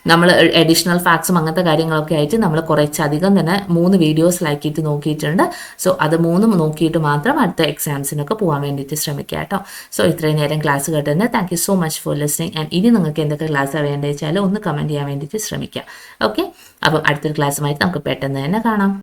നമ്മൾ അഡീഷണൽ ഫാക്ട്സും അങ്ങനത്തെ കാര്യങ്ങളൊക്കെ ആയിട്ട് നമ്മൾ കുറച്ചധികം തന്നെ 3 വീഡിയോസിലാക്കിയിട്ട് നോക്കിയിട്ടുണ്ട്. സോ അത് 3 നോക്കിയിട്ട് മാത്രം അടുത്ത എക്സാംസിനൊക്കെ പോകാൻ വേണ്ടിയിട്ട് ശ്രമിക്കുക കേട്ടോ. സോ ഇത്രയും നേരം ക്ലാസ് കേട്ടതിന് thank you so much for listening. And ഇനി നിങ്ങൾക്ക് എന്തൊക്കെ ക്ലാസ് വേണ്ടത് വെച്ചാൽ ഒന്ന് കമൻറ്റ് ചെയ്യാൻ വേണ്ടിയിട്ട് ശ്രമിക്കുക. ഓക്കെ, അപ്പം അടുത്തൊരു ക്ലാസ്സുമായിട്ട് നമുക്ക് പെട്ടെന്ന് തന്നെ കാണാം.